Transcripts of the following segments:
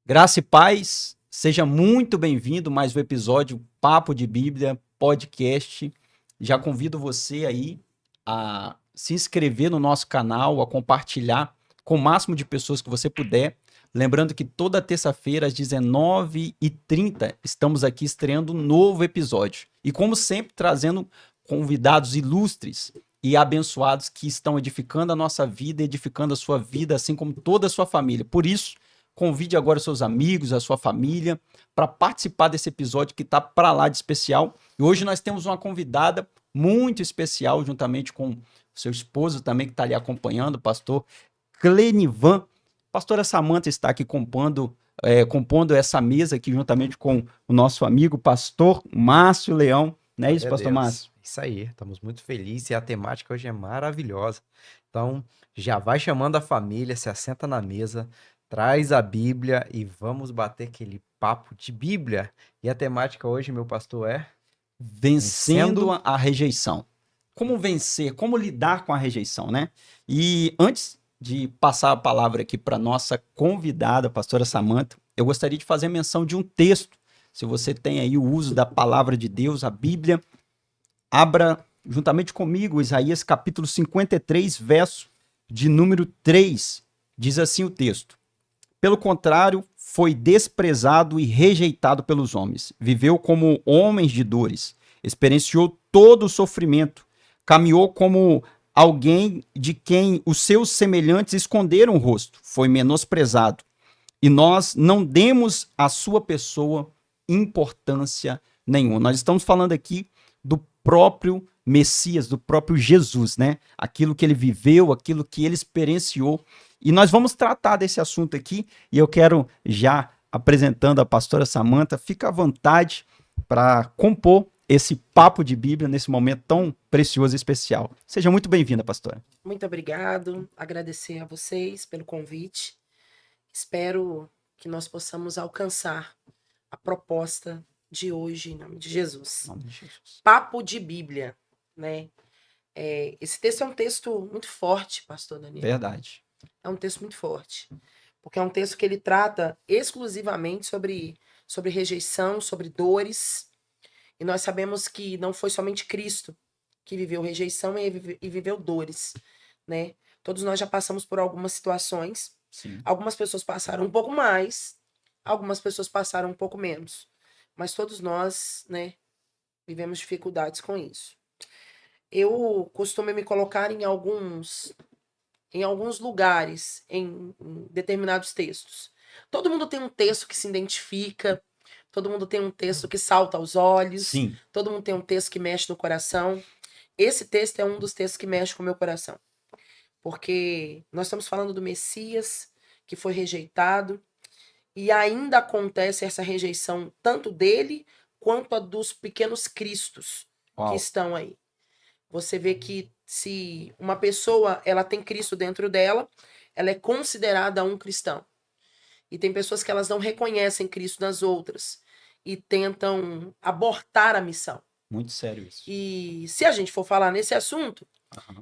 Graça e paz, seja muito bem-vindo a mais um episódio Papo de Bíblia Podcast. Já convido você aí a se inscrever no nosso canal, a compartilhar com o máximo de pessoas que você puder. Lembrando que toda terça-feira, às 19h30, estamos aqui estreando um novo episódio. E como sempre, trazendo convidados ilustres e abençoados que estão edificando a nossa vida, edificando a sua vida, assim como toda a sua família. Por isso, convide agora seus amigos, a sua família, para participar desse episódio que está para lá de especial. E hoje nós temos uma convidada muito especial, juntamente com seu esposo também, que está ali acompanhando, o pastor Clenivan. Pastora Samanta está aqui compondo essa mesa aqui, juntamente com o nosso amigo, pastor Márcio Leão. Não é isso, Glória a pastor Deus. Márcio? Isso aí, estamos muito felizes e a temática hoje é maravilhosa. Então, já vai chamando a família, se assenta na mesa, traz a Bíblia e vamos bater aquele papo de Bíblia. E a temática hoje, meu pastor, é Vencendo vencendo. a rejeição. Como vencer, como lidar com a rejeição, né? E antes de passar a palavra aqui para nossa convidada, a pastora Samanta, eu gostaria de fazer menção de um texto. Se você tem aí o uso da palavra de Deus, a Bíblia, abra juntamente comigo Isaías capítulo 53, verso de número 3. Diz assim o texto: Pelo contrário, foi desprezado e rejeitado pelos homens. Viveu como homens de dores, experienciou todo o sofrimento, caminhou como alguém de quem os seus semelhantes esconderam o rosto, foi menosprezado. E nós não demos à sua pessoa importância nenhuma. Nós estamos falando aqui do próprio Messias, do próprio Jesus, né? Aquilo que ele viveu, aquilo que ele experienciou. E nós vamos tratar desse assunto aqui, e eu quero já apresentando a pastora Samanta, fica à vontade para compor esse papo de Bíblia nesse momento tão precioso e especial. Seja muito bem-vinda, pastora. Muito obrigado, agradecer a vocês pelo convite. Espero que nós possamos alcançar a proposta de hoje, em nome de Jesus. Em nome de Jesus. Papo de Bíblia, né? Esse texto é um texto muito forte, pastor Daniel. Verdade. É um texto muito forte, porque é um texto que ele trata exclusivamente sobre rejeição, sobre dores. E nós sabemos que não foi somente Cristo que viveu rejeição e viveu dores, né? Todos nós já passamos por algumas situações. Sim. Algumas pessoas passaram um pouco mais, algumas pessoas passaram um pouco menos. Mas todos nós, né, vivemos dificuldades com isso. Eu costumo me colocar em alguns lugares, em determinados textos. Todo mundo tem um texto que se identifica, todo mundo tem um texto que salta aos olhos, Sim. todo mundo tem um texto que mexe no coração. Esse texto é um dos textos que mexe com o meu coração. Porque nós estamos falando do Messias, que foi rejeitado, e ainda acontece essa rejeição tanto dele, quanto a dos pequenos cristos que estão aí. Você vê que se uma pessoa ela tem Cristo dentro dela, ela é considerada um cristão. E tem pessoas que elas não reconhecem Cristo nas outras e tentam abortar a missão. Muito sério isso. E se a gente for falar nesse assunto,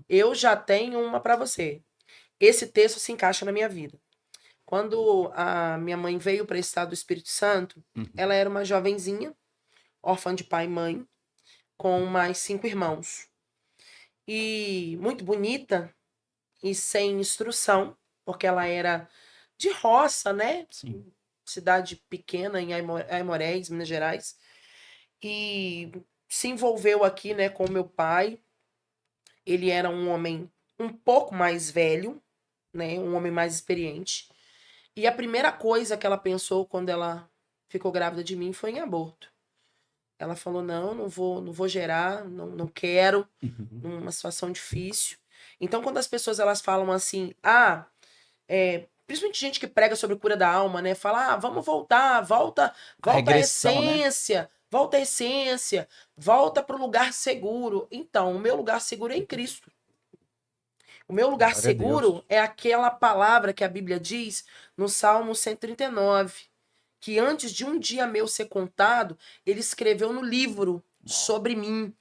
eu já tenho uma para você. Esse texto se encaixa na minha vida. Quando a minha mãe veio para esse estado do Espírito Santo, ela era uma jovenzinha, órfã de pai e mãe, com mais 5 irmãos. E muito bonita e sem instrução, porque ela era de roça, né? Sim. Cidade pequena em Aimorés, Minas Gerais. E se envolveu aqui, né, com meu pai. Ele era um homem um pouco mais velho, né, um homem mais experiente. E a primeira coisa que ela pensou quando ela ficou grávida de mim foi em aborto. Ela falou: não vou gerar, não quero, numa situação difícil. Então, quando as pessoas elas falam assim, principalmente gente que prega sobre cura da alma, né? Fala, vamos voltar, volta à Regressão, né? essência, volta à essência, volta para o lugar seguro. Então, o meu lugar seguro é em Cristo. O meu lugar Glória a Deus. seguro é aquela palavra que a Bíblia diz no Salmo 139, que antes de um dia meu ser contado, ele escreveu no livro sobre mim.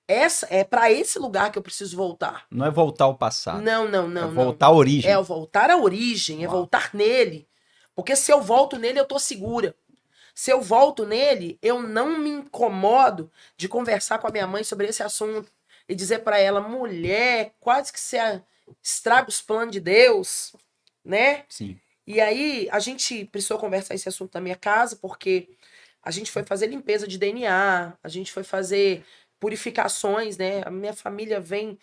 É para esse lugar que eu preciso voltar. Não é voltar ao passado. Não. É voltar à origem. É voltar à origem, é voltar nele. Porque se eu volto nele, eu tô segura. Se eu volto nele, eu não me incomodo de conversar com a minha mãe sobre esse assunto e dizer para ela, mulher, quase que você estraga os planos de Deus, né? Sim. E aí a gente precisou conversar esse assunto na minha casa, porque a gente foi fazer limpeza de DNA, a gente foi fazer purificações, né? A minha família eu venho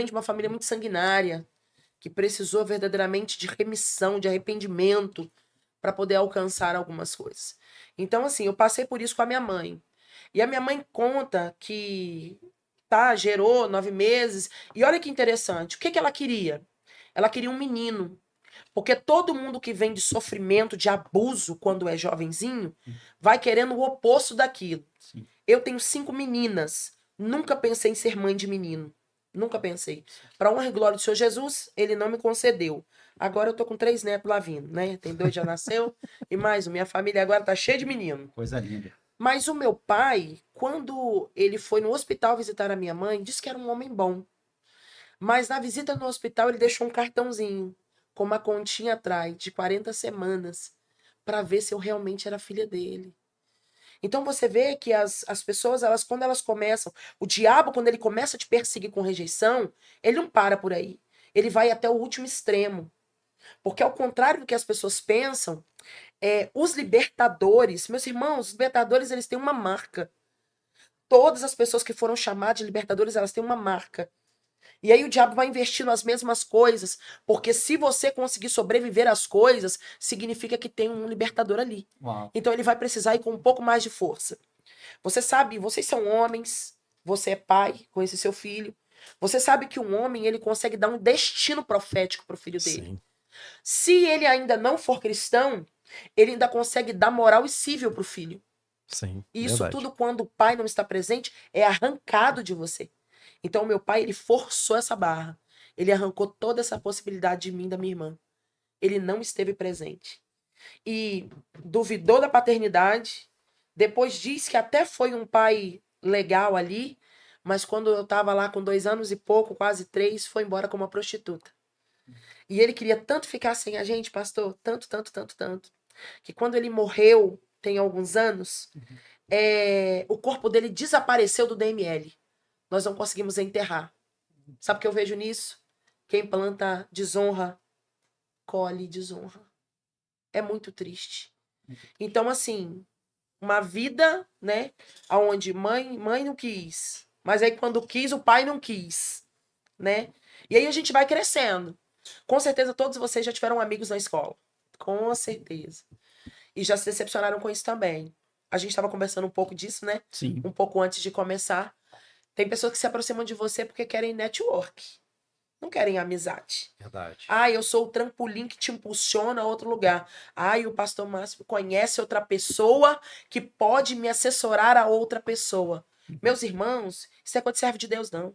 de uma família muito sanguinária, que precisou verdadeiramente de remissão, de arrependimento para poder alcançar algumas coisas. Então, assim, eu passei por isso com a minha mãe. E a minha mãe conta que gerou 9 meses. E olha que interessante, o que ela queria? Ela queria um menino. Porque todo mundo que vem de sofrimento, de abuso, quando é jovenzinho, vai querendo o oposto daquilo. Sim. Eu tenho 5 meninas. Nunca pensei em ser mãe de menino. Nunca pensei. Para honra e glória do Senhor Jesus, ele não me concedeu. Agora eu tô com 3 netos lá vindo, né? Tem 2 já nasceu e mais, minha família agora tá cheia de menino. Coisa linda. Mas o meu pai, quando ele foi no hospital visitar a minha mãe, disse que era um homem bom. Mas na visita no hospital ele deixou um cartãozinho com uma continha atrás de 40 semanas para ver se eu realmente era filha dele. Então você vê que as pessoas, quando elas começam, o diabo, quando ele começa a te perseguir com rejeição, ele não para por aí. Ele vai até o último extremo. Porque ao contrário do que as pessoas pensam, os libertadores, meus irmãos, os libertadores, eles têm uma marca. Todas as pessoas que foram chamadas de libertadores, elas têm uma marca. E aí o diabo vai investir nas mesmas coisas, porque se você conseguir sobreviver às coisas, significa que tem um libertador ali. Uau. Então ele vai precisar ir com um pouco mais de força. Você sabe, vocês são homens, você é pai, conhece seu filho. Você sabe que um homem, ele consegue dar um destino profético para o filho dele. Sim. Se ele ainda não for cristão, ele ainda consegue dar moral e cível para o filho. Sim. E isso Verdade. tudo, quando o pai não está presente, é arrancado de você. Então, o meu pai, ele forçou essa barra. Ele arrancou toda essa possibilidade de mim e da minha irmã. Ele não esteve presente. E duvidou da paternidade. Depois disse que até foi um pai legal ali, mas quando eu estava lá com 2 anos e pouco, quase 3, foi embora como uma prostituta. E ele queria tanto ficar sem a gente, pastor, tanto, tanto, tanto, tanto, que quando ele morreu, tem alguns anos, o corpo dele desapareceu do DML. Nós não conseguimos enterrar. Sabe o que eu vejo nisso? Quem planta desonra, colhe desonra. É muito triste. Então, assim, uma vida, né, onde mãe não quis, mas aí quando quis, o pai não quis, né? E aí a gente vai crescendo. Com certeza todos vocês já tiveram amigos na escola. Com certeza. E já se decepcionaram com isso também. A gente estava conversando um pouco disso, né? Sim. Um pouco antes de começar. Tem pessoas que se aproximam de você porque querem network. Não querem amizade. Verdade. Ah, eu sou o trampolim que te impulsiona a outro lugar. Ah, e o pastor Márcio conhece outra pessoa que pode me assessorar a outra pessoa. Meus irmãos, isso é coisa de servo de Deus, não.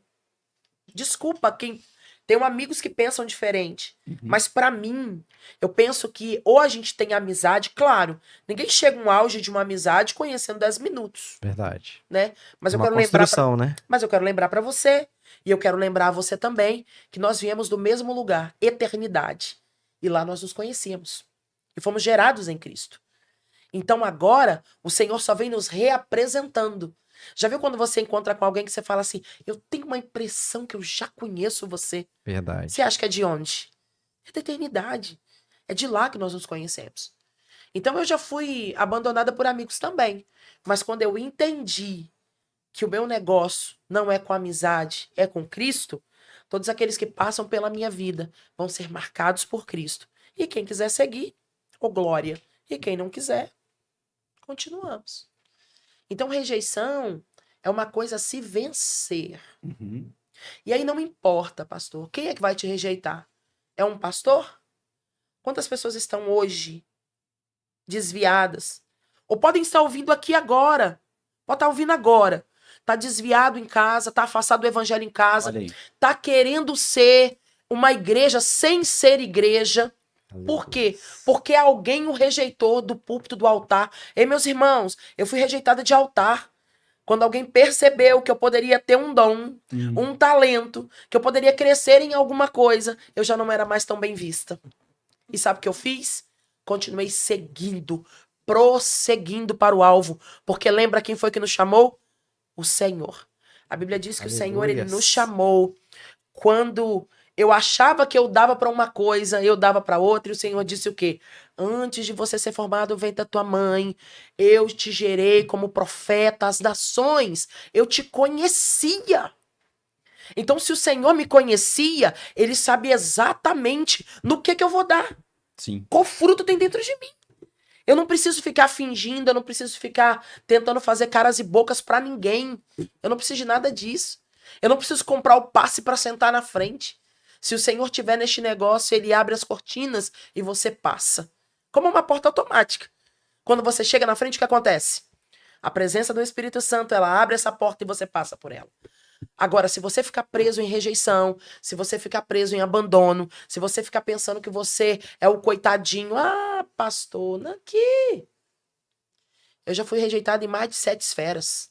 Desculpa quem... Tenho amigos que pensam diferente. Mas pra mim, eu penso que ou a gente tem amizade, claro, ninguém chega a um auge de uma amizade conhecendo 10 minutos, Verdade. né? Mas eu Uma quero lembrar construção, né? Mas eu quero lembrar para você, e eu quero lembrar a você também, que nós viemos do mesmo lugar, eternidade. E lá nós nos conhecemos. E fomos gerados em Cristo. Então agora, o Senhor só vem nos reapresentando. Já viu quando você encontra com alguém que você fala assim, eu tenho uma impressão que eu já conheço você. Verdade. Você acha que é de onde? É da eternidade. É de lá que nós nos conhecemos. Então eu já fui abandonada por amigos também. Mas quando eu entendi que o meu negócio não é com amizade, é com Cristo, todos aqueles que passam pela minha vida vão ser marcados por Cristo. E quem quiser seguir, ô glória. E quem não quiser, continuamos. Então, rejeição é uma coisa a se vencer. Uhum. E aí não importa, pastor, quem é que vai te rejeitar? É um pastor? Quantas pessoas estão hoje desviadas? Ou podem estar ouvindo aqui agora. Pode estar ouvindo agora. Tá desviado em casa, tá afastado do evangelho em casa, Olha aí. tá querendo ser uma igreja sem ser igreja. Por quê? Porque alguém o rejeitou do púlpito do altar. Ei, meus irmãos, eu fui rejeitada de altar. Quando alguém percebeu que eu poderia ter um dom, um talento, que eu poderia crescer em alguma coisa, eu já não era mais tão bem vista. E sabe o que eu fiz? continuei seguindo, prosseguindo para o alvo, porque lembra quem foi que nos chamou? O Senhor. A Bíblia diz que o Senhor, ele nos Aleluias. chamou quando eu achava que eu dava para uma coisa, eu dava para outra, e o Senhor disse o quê? Antes de você ser formado, vem da tua mãe, eu te gerei como profeta às nações, eu te conhecia. Então, se o Senhor me conhecia, ele sabia exatamente no que eu vou dar. Sim. Qual fruto tem dentro de mim? Eu não preciso ficar fingindo, eu não preciso ficar tentando fazer caras e bocas pra ninguém. Eu não preciso de nada disso. Eu não preciso comprar o passe pra sentar na frente. Se o Senhor tiver neste negócio, ele abre as cortinas e você passa. Como uma porta automática. Quando você chega na frente, o que acontece? A presença do Espírito Santo, ela abre essa porta e você passa por ela. Agora, se você ficar preso em rejeição, se você ficar preso em abandono, se você ficar pensando que você é o coitadinho, pastor, não aqui. Eu já fui rejeitado em mais de 7 esferas.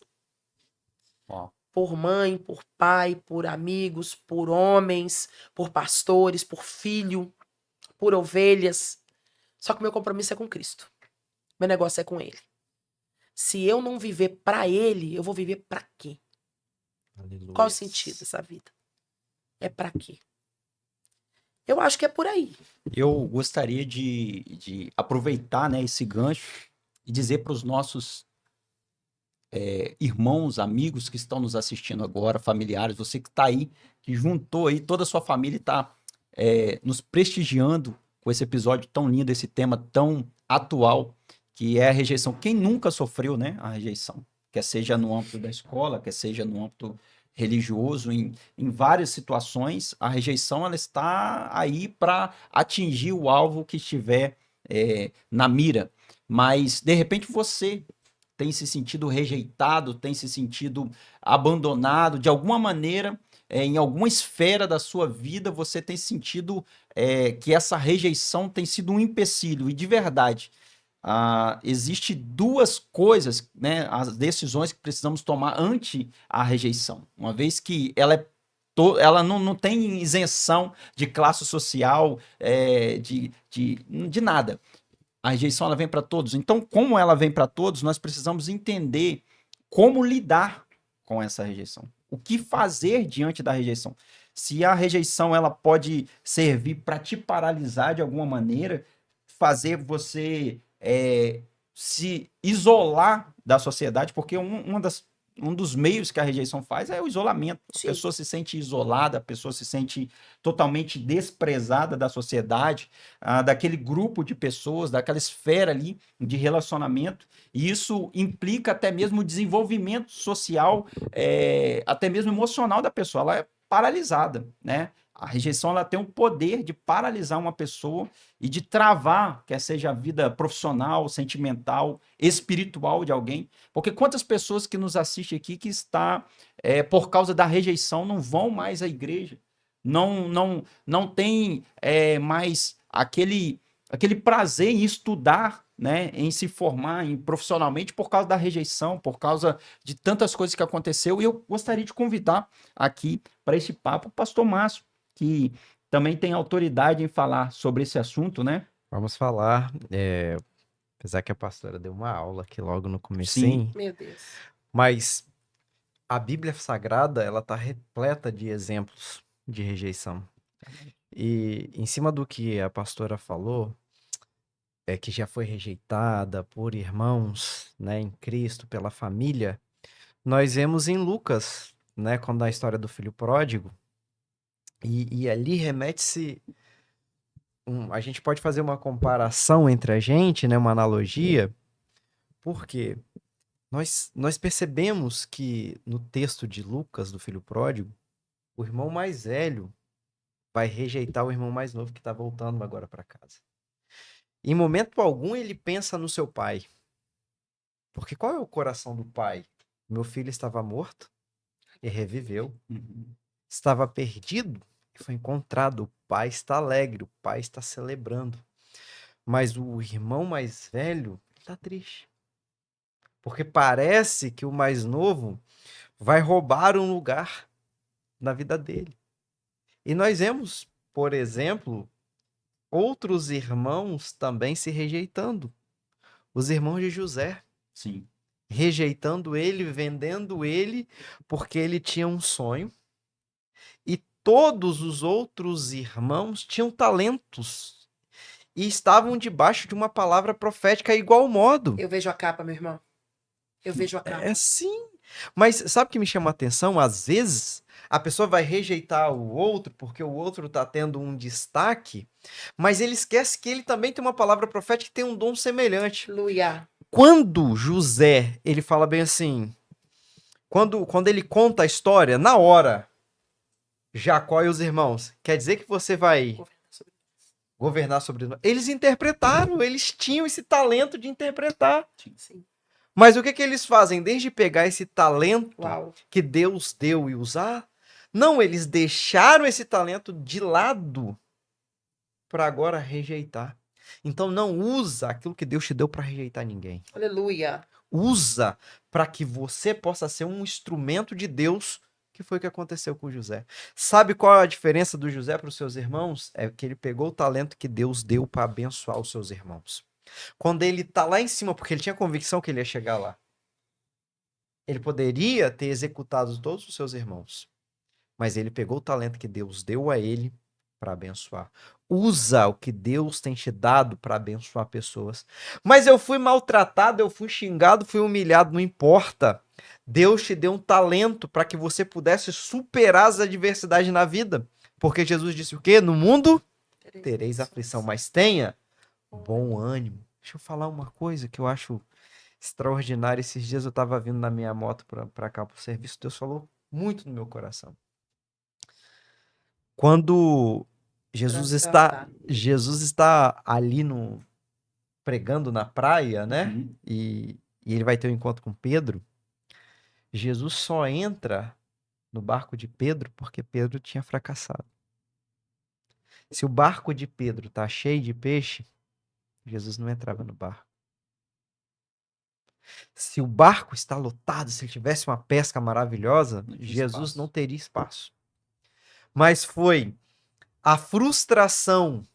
Ó, Por mãe, por pai, por amigos, por homens, por pastores, por filho, por ovelhas. Só que o meu compromisso é com Cristo. Meu negócio é com Ele. Se eu não viver pra Ele, eu vou viver pra quê? Qual o sentido dessa vida? É pra quê? Eu acho que é por aí. eu gostaria de aproveitar, né, esse gancho e dizer para os nossos irmãos, amigos que estão nos assistindo agora, familiares, você que está aí, que juntou aí toda a sua família e está nos prestigiando com esse episódio tão lindo, esse tema tão atual, que é a rejeição. Quem nunca sofreu, né, a rejeição? Quer seja no âmbito da escola, quer seja no âmbito religioso, em várias situações, a rejeição ela está aí para atingir o alvo que estiver na mira. Mas, de repente, você tem se sentido rejeitado, tem se sentido abandonado, de alguma maneira, em alguma esfera da sua vida, você tem sentido que essa rejeição tem sido um empecilho. E de verdade, existe duas coisas, né, as decisões que precisamos tomar ante a rejeição. Uma vez que ela não tem isenção de classe social, de nada. A rejeição ela vem para todos. Então, como ela vem para todos, nós precisamos entender como lidar com essa rejeição. O que fazer diante da rejeição? Se a rejeição ela pode servir para te paralisar de alguma maneira, fazer você se isolar da sociedade, porque um dos meios que a rejeição faz é o isolamento. A Sim. pessoa se sente isolada, a pessoa se sente totalmente desprezada da sociedade, daquele grupo de pessoas, daquela esfera ali de relacionamento, e isso implica até mesmo o desenvolvimento social, até mesmo emocional da pessoa. Ela é paralisada, né? A rejeição ela tem o poder de paralisar uma pessoa e de travar, quer seja a vida profissional, sentimental, espiritual de alguém. Porque quantas pessoas que nos assistem aqui que está, por causa da rejeição, não vão mais à igreja, não tem mais aquele prazer em estudar, né, em se formar profissionalmente por causa da rejeição, por causa de tantas coisas que aconteceu. E eu gostaria de convidar aqui para esse papo o pastor Márcio, que também tem autoridade em falar sobre esse assunto, né? Vamos falar. Apesar que a pastora deu uma aula aqui logo no Sim. comecinho, Meu Deus. mas a Bíblia Sagrada, ela tá repleta de exemplos de rejeição. E em cima do que a pastora falou, que já foi rejeitada por irmãos, né, em Cristo, pela família, nós vemos em Lucas, né, quando a história do filho pródigo, e ali remete-se, a gente pode fazer uma comparação entre a gente, né, uma analogia, porque nós percebemos que no texto de Lucas, do filho pródigo, o irmão mais velho vai rejeitar o irmão mais novo que está voltando agora para casa. Em momento algum ele pensa no seu pai. Porque qual é o coração do pai? Meu filho estava morto e reviveu. Estava perdido e foi encontrado. O pai está alegre, o pai está celebrando. Mas o irmão mais velho está triste. Porque parece que o mais novo vai roubar um lugar na vida dele. E nós vemos, por exemplo, outros irmãos também se rejeitando. Os irmãos de José, Sim. rejeitando ele, vendendo ele, porque ele tinha um sonho. E todos os outros irmãos tinham talentos e estavam debaixo de uma palavra profética igual modo. Eu vejo a capa, meu irmão. Eu vejo a capa. É sim. Mas sabe o que me chama a atenção? Às vezes a pessoa vai rejeitar o outro porque o outro está tendo um destaque, mas ele esquece que ele também tem uma palavra profética que tem um dom semelhante. Aleluia. Quando José, ele fala bem assim, quando ele conta a história, na hora, Jacó e os irmãos, quer dizer que você vai governar sobre nós. Eles interpretaram, eles tinham esse talento de interpretar. Sim. Mas o que que eles fazem? Desde pegar esse talento Uau. que Deus deu e usar, não, eles deixaram esse talento de lado para agora rejeitar. Então não usa aquilo que Deus te deu para rejeitar ninguém. Aleluia. Usa para que você possa ser um instrumento de Deus, que foi o que aconteceu com José. Sabe qual é a diferença do José para os seus irmãos? É que ele pegou o talento que Deus deu para abençoar os seus irmãos. Quando ele tá lá em cima, porque ele tinha convicção que ele ia chegar lá, ele poderia ter executado todos os seus irmãos, mas ele pegou o talento que Deus deu a ele para abençoar. Usa o que Deus tem te dado para abençoar pessoas. Mas eu fui maltratado, eu fui xingado, fui humilhado, não importa. Deus te deu um talento para que você pudesse superar as adversidades na vida. Porque Jesus disse o quê? No mundo tereis aflição, mas tenha bom ânimo. Deixa eu falar uma coisa que eu acho extraordinária. Esses dias eu estava vindo na minha moto para cá para o serviço. Deus falou muito no meu coração. Quando Jesus está ali pregando na praia, né? Uhum. E ele vai ter um encontro com Pedro. Jesus só entra no barco de Pedro porque Pedro tinha fracassado. Se o barco de Pedro tá cheio de peixe, Jesus não entrava no barco. Se o barco está lotado, se ele tivesse uma pesca maravilhosa, Jesus não teria espaço. Mas foi a frustração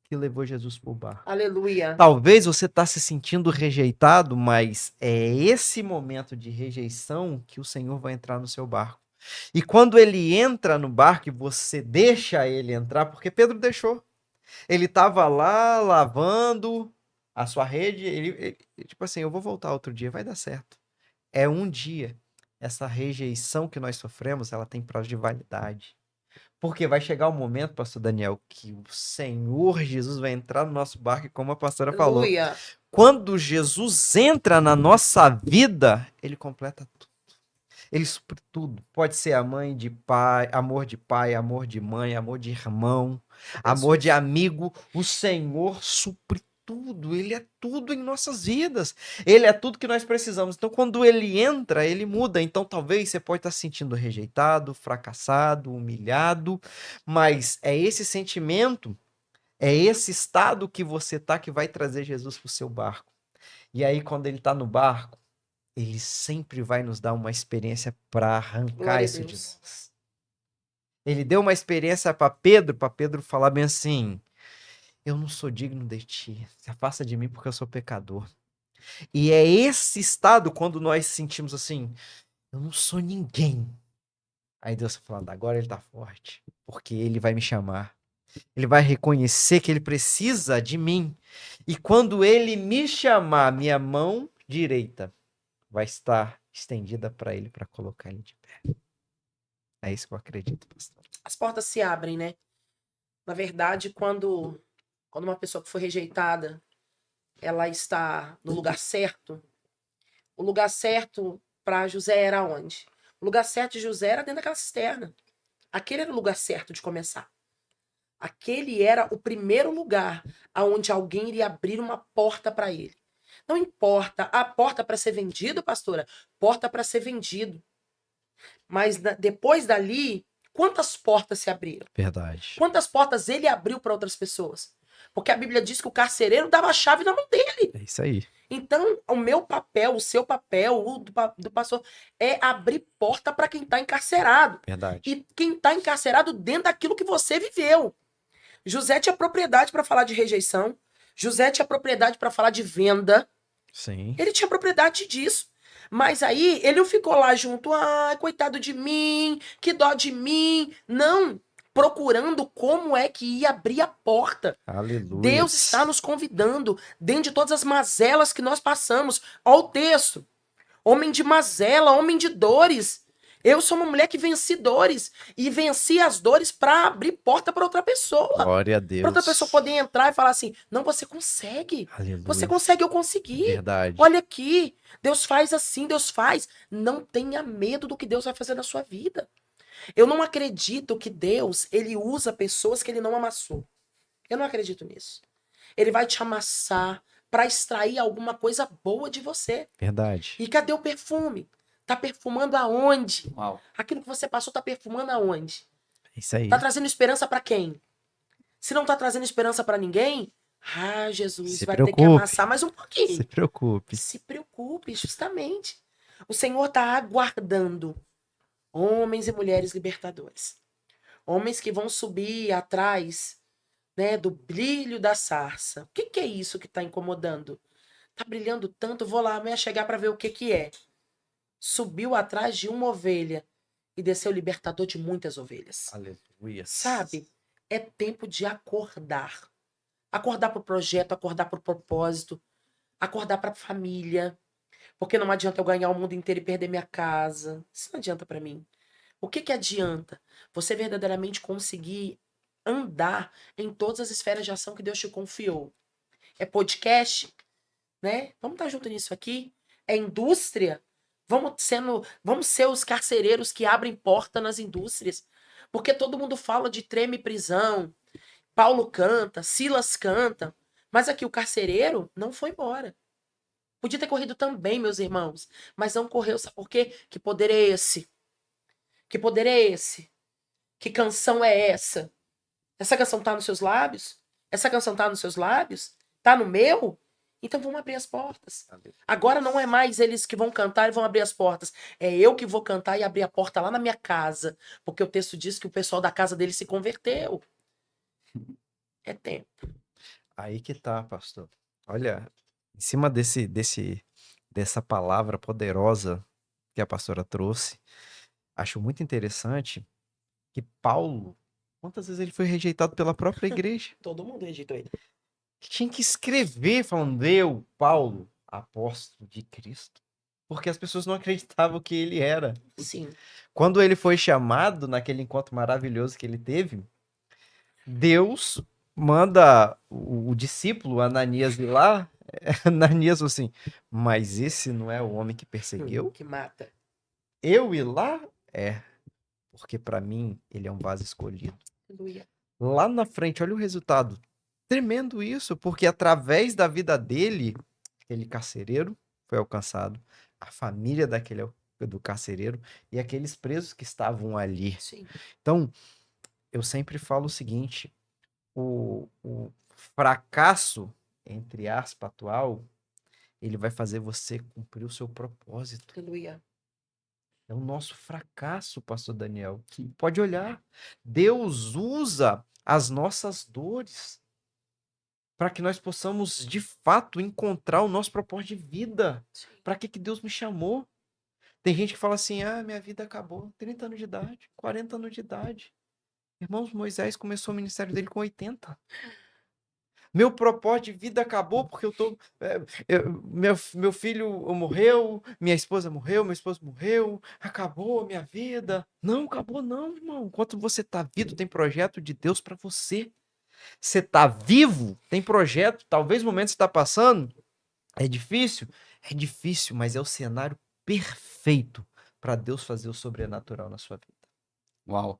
que levou Jesus para o barco. Aleluia. Talvez você está se sentindo rejeitado, mas é esse momento de rejeição que o Senhor vai entrar no seu barco. E quando ele entra no barco e você deixa ele entrar, porque Pedro deixou. Ele estava lá lavando a sua rede, ele tipo assim, eu vou voltar outro dia, vai dar certo. É um dia. Essa rejeição que nós sofremos, ela tem prazo de validade. Porque vai chegar o momento, pastor Daniel, que o Senhor Jesus vai entrar no nosso barco, e como a pastora falou, quando Jesus entra na nossa vida, ele completa tudo. Ele supre tudo. Pode ser amor de pai, amor de mãe, amor de irmão, amor de amigo. O Senhor supre tudo. Ele é tudo em nossas vidas. Ele é tudo que nós precisamos. Então, quando ele entra, ele muda. Então, talvez você pode estar se sentindo rejeitado, fracassado, humilhado, mas é esse sentimento, é esse estado que você tá que vai trazer Jesus para o seu barco. E aí, quando ele está no barco, ele sempre vai nos dar uma experiência para arrancar isso de nós. Ele deu uma experiência para Pedro falar bem assim: eu não sou digno de ti, se afasta de mim porque eu sou pecador. E é esse estado quando nós sentimos assim: eu não sou ninguém. Aí Deus está falando: agora ele está forte, porque ele vai me chamar. Ele vai reconhecer que ele precisa de mim. E quando ele me chamar, minha mão direita vai estar estendida para ele, para colocar ele de pé. É isso que eu acredito, pastor. As portas se abrem, né? Na verdade, quando uma pessoa que foi rejeitada, ela está no lugar certo, o lugar certo para José era onde? O lugar certo de José era dentro daquela cisterna. Aquele era o lugar certo de começar. Aquele era o primeiro lugar aonde alguém iria abrir uma porta para ele. Não importa, a porta para ser vendido, pastora, porta para ser vendido. Mas depois dali, quantas portas se abriram? Verdade. Quantas portas ele abriu para outras pessoas? Porque a Bíblia diz que o carcereiro dava a chave na mão dele. É isso aí. Então, o meu papel, o seu papel, o do pastor, é abrir porta para quem está encarcerado. Verdade. E quem está encarcerado dentro daquilo que você viveu. José tinha propriedade para falar de rejeição. José tinha propriedade para falar de venda. Sim. Ele tinha propriedade disso. Mas aí ele não ficou lá junto, ai, coitado de mim, que dó de mim. Não. Procurando como é que ia abrir a porta. Aleluia. Deus está nos convidando, dentro de todas as mazelas que nós passamos. Olha o texto. Homem de mazela, homem de dores. Eu sou uma mulher que venci dores. E venci as dores para abrir porta para outra pessoa. Glória a Para Deus. outra pessoa poder entrar e falar assim: não, você consegue. Aleluia. Você consegue, eu consegui. Verdade. Olha aqui. Deus faz assim, Deus faz. Não tenha medo do que Deus vai fazer na sua vida. Eu não acredito que Deus, ele usa pessoas que ele não amassou. Eu não acredito nisso. Ele vai te amassar para extrair alguma coisa boa de você. Verdade. E cadê o perfume? Tá perfumando aonde? Uau. Aquilo que você passou tá perfumando aonde? Isso aí. Tá trazendo esperança para quem? Se não tá trazendo esperança para ninguém, Jesus Se vai ter que preocupe. amassar mais um pouquinho. Se preocupe. Se preocupe, justamente. O Senhor tá aguardando homens e mulheres libertadores. Homens que vão subir atrás, né, do brilho da sarça. O que é isso que tá incomodando? Tá brilhando tanto, vou lá amanhã chegar para ver o que é. Subiu atrás de uma ovelha e desceu o libertador de muitas ovelhas. Aleluia. Sabe? É tempo de acordar. Acordar para o projeto, acordar para o propósito, acordar para a família. Porque não adianta eu ganhar o mundo inteiro e perder minha casa. Isso não adianta para mim. O que adianta? Você verdadeiramente conseguir andar em todas as esferas de ação que Deus te confiou. É podcast, né? Vamos estar junto nisso aqui. É indústria. Vamos ser os carcereiros que abrem porta nas indústrias. Porque todo mundo fala de treme e prisão. Paulo canta, Silas canta. Mas aqui o carcereiro não foi embora. Podia ter corrido também, meus irmãos. Mas não correu. Sabe por quê? Que poder é esse? Que poder é esse? Que canção é essa? Essa canção tá nos seus lábios? Essa canção tá nos seus lábios? Tá no meu? Então vamos abrir as portas. Agora não é mais eles que vão cantar e vão abrir as portas. É eu que vou cantar e abrir a porta lá na minha casa. Porque o texto diz que o pessoal da casa dele se converteu. É tempo. Aí que tá, pastor. Olha, em cima dessa palavra poderosa que a pastora trouxe, acho muito interessante que Paulo, quantas vezes ele foi rejeitado pela própria igreja? Todo mundo rejeitou ele. Tinha que escrever falando, eu, Paulo, apóstolo de Cristo. Porque as pessoas não acreditavam que ele era. Sim. Quando ele foi chamado naquele encontro maravilhoso que ele teve, Deus manda o discípulo Ananias ir lá. Ananias falou assim, mas esse não é o homem que perseguiu? Que mata. Eu ir lá? É, porque para mim ele é um vaso escolhido. Aleluia. Lá na frente, olha o resultado. Tremendo isso, porque através da vida dele, aquele carcereiro foi alcançado, a família do carcereiro e aqueles presos que estavam ali. Sim. Então, eu sempre falo o seguinte, o fracasso, entre aspas, atual, ele vai fazer você cumprir o seu propósito. Aleluia. É o nosso fracasso, pastor Daniel. Pode olhar. Deus usa as nossas dores para que nós possamos, de fato, encontrar o nosso propósito de vida. Para que Deus me chamou? Tem gente que fala assim, minha vida acabou. 30 anos de idade, 40 anos de idade. Irmãos, Moisés começou o ministério dele com 80. Meu propósito de vida acabou porque meu filho morreu, minha esposa morreu, meu esposo morreu, acabou a minha vida. Não, acabou não, irmão. Enquanto você está vivo, tem projeto de Deus para você. Você está vivo, tem projeto. Talvez o momento que você está passando é difícil, mas é o cenário perfeito para Deus fazer o sobrenatural na sua vida. Uau.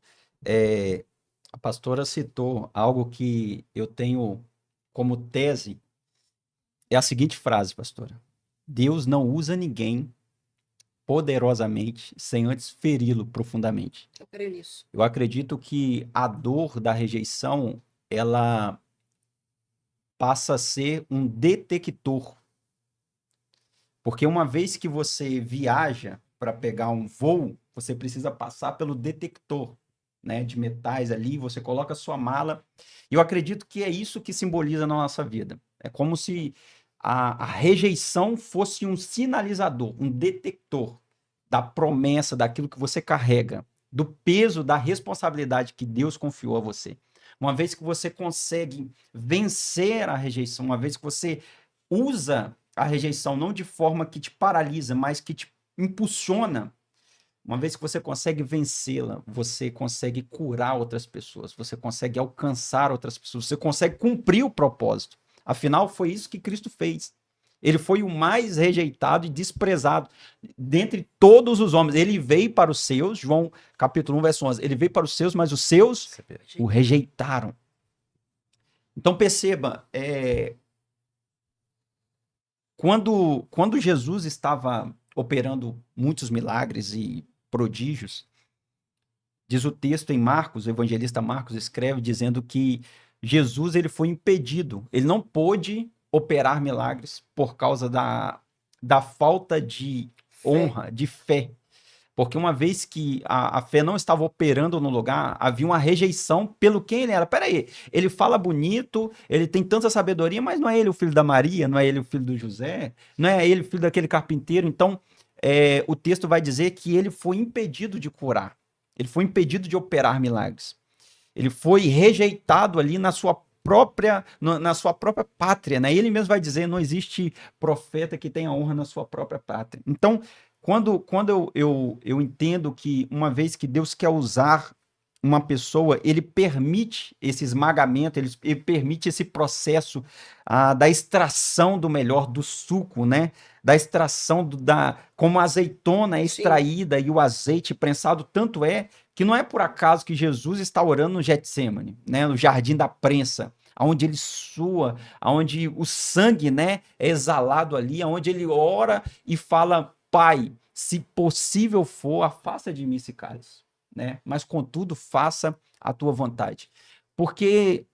A pastora citou algo que eu tenho como tese, é a seguinte frase, pastora. Deus não usa ninguém poderosamente sem antes feri-lo profundamente. Eu creio nisso. Eu acredito que a dor da rejeição, ela passa a ser um detector. Porque uma vez que você viaja para pegar um voo, você precisa passar pelo detector. né, de metais ali, você coloca a sua mala. E eu acredito que é isso que simboliza na nossa vida. É como se a rejeição fosse um sinalizador, um detector da promessa, daquilo que você carrega, do peso, da responsabilidade que Deus confiou a você. Uma vez que você consegue vencer a rejeição, uma vez que você usa a rejeição não de forma que te paralisa, mas que te impulsiona, uma vez que você consegue vencê-la, você consegue curar outras pessoas, você consegue alcançar outras pessoas, você consegue cumprir o propósito. Afinal, foi isso que Cristo fez. Ele foi o mais rejeitado e desprezado dentre todos os homens. Ele veio para os seus, João capítulo 1, verso 11, ele veio para os seus, mas os seus o rejeitaram. Então perceba, quando Jesus estava operando muitos milagres e prodígios, diz o texto em Marcos, o evangelista Marcos escreve dizendo que Jesus ele foi impedido, ele não pôde operar milagres por causa da falta de honra, de fé. Porque uma vez que a fé não estava operando no lugar, havia uma rejeição pelo quem ele era. Peraí, ele fala bonito, ele tem tanta sabedoria, mas não é ele o filho da Maria, não é ele o filho do José, não é ele o filho daquele carpinteiro. Então, o texto vai dizer que ele foi impedido de curar. Ele foi impedido de operar milagres. Ele foi rejeitado ali na sua própria pátria, né? Ele mesmo vai dizer, não existe profeta que tenha honra na sua própria pátria. Então, quando eu entendo que uma vez que Deus quer usar uma pessoa, ele permite esse esmagamento, ele permite esse processo da extração do melhor, do suco, né? Da extração como a azeitona é extraída e o azeite prensado, tanto é que não é por acaso que Jesus está orando no Getsêmani, né? No jardim da prensa, onde ele sua, onde o sangue, né, é exalado ali, onde ele ora e fala: Pai, se possível for, afasta de mim esse cálice, né? Mas contudo, faça a tua vontade. Porque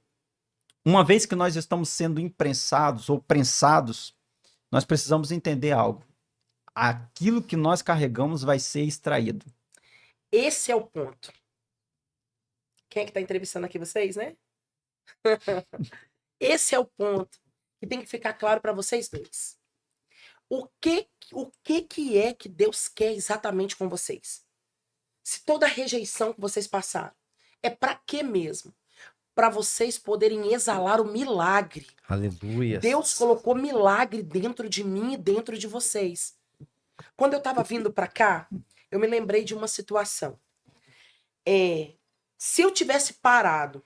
uma vez que nós estamos sendo imprensados ou prensados, nós precisamos entender algo. Aquilo que nós carregamos vai ser extraído. Esse é o ponto. Quem é que tá entrevistando aqui vocês, né? Esse é o ponto que tem que ficar claro para vocês dois. O que é que Deus quer exatamente com vocês? Se toda a rejeição que vocês passaram, é para quê mesmo? Para vocês poderem exalar o milagre. Aleluia. Deus colocou milagre dentro de mim e dentro de vocês. Quando eu estava vindo para cá, eu me lembrei de uma situação. Se eu tivesse parado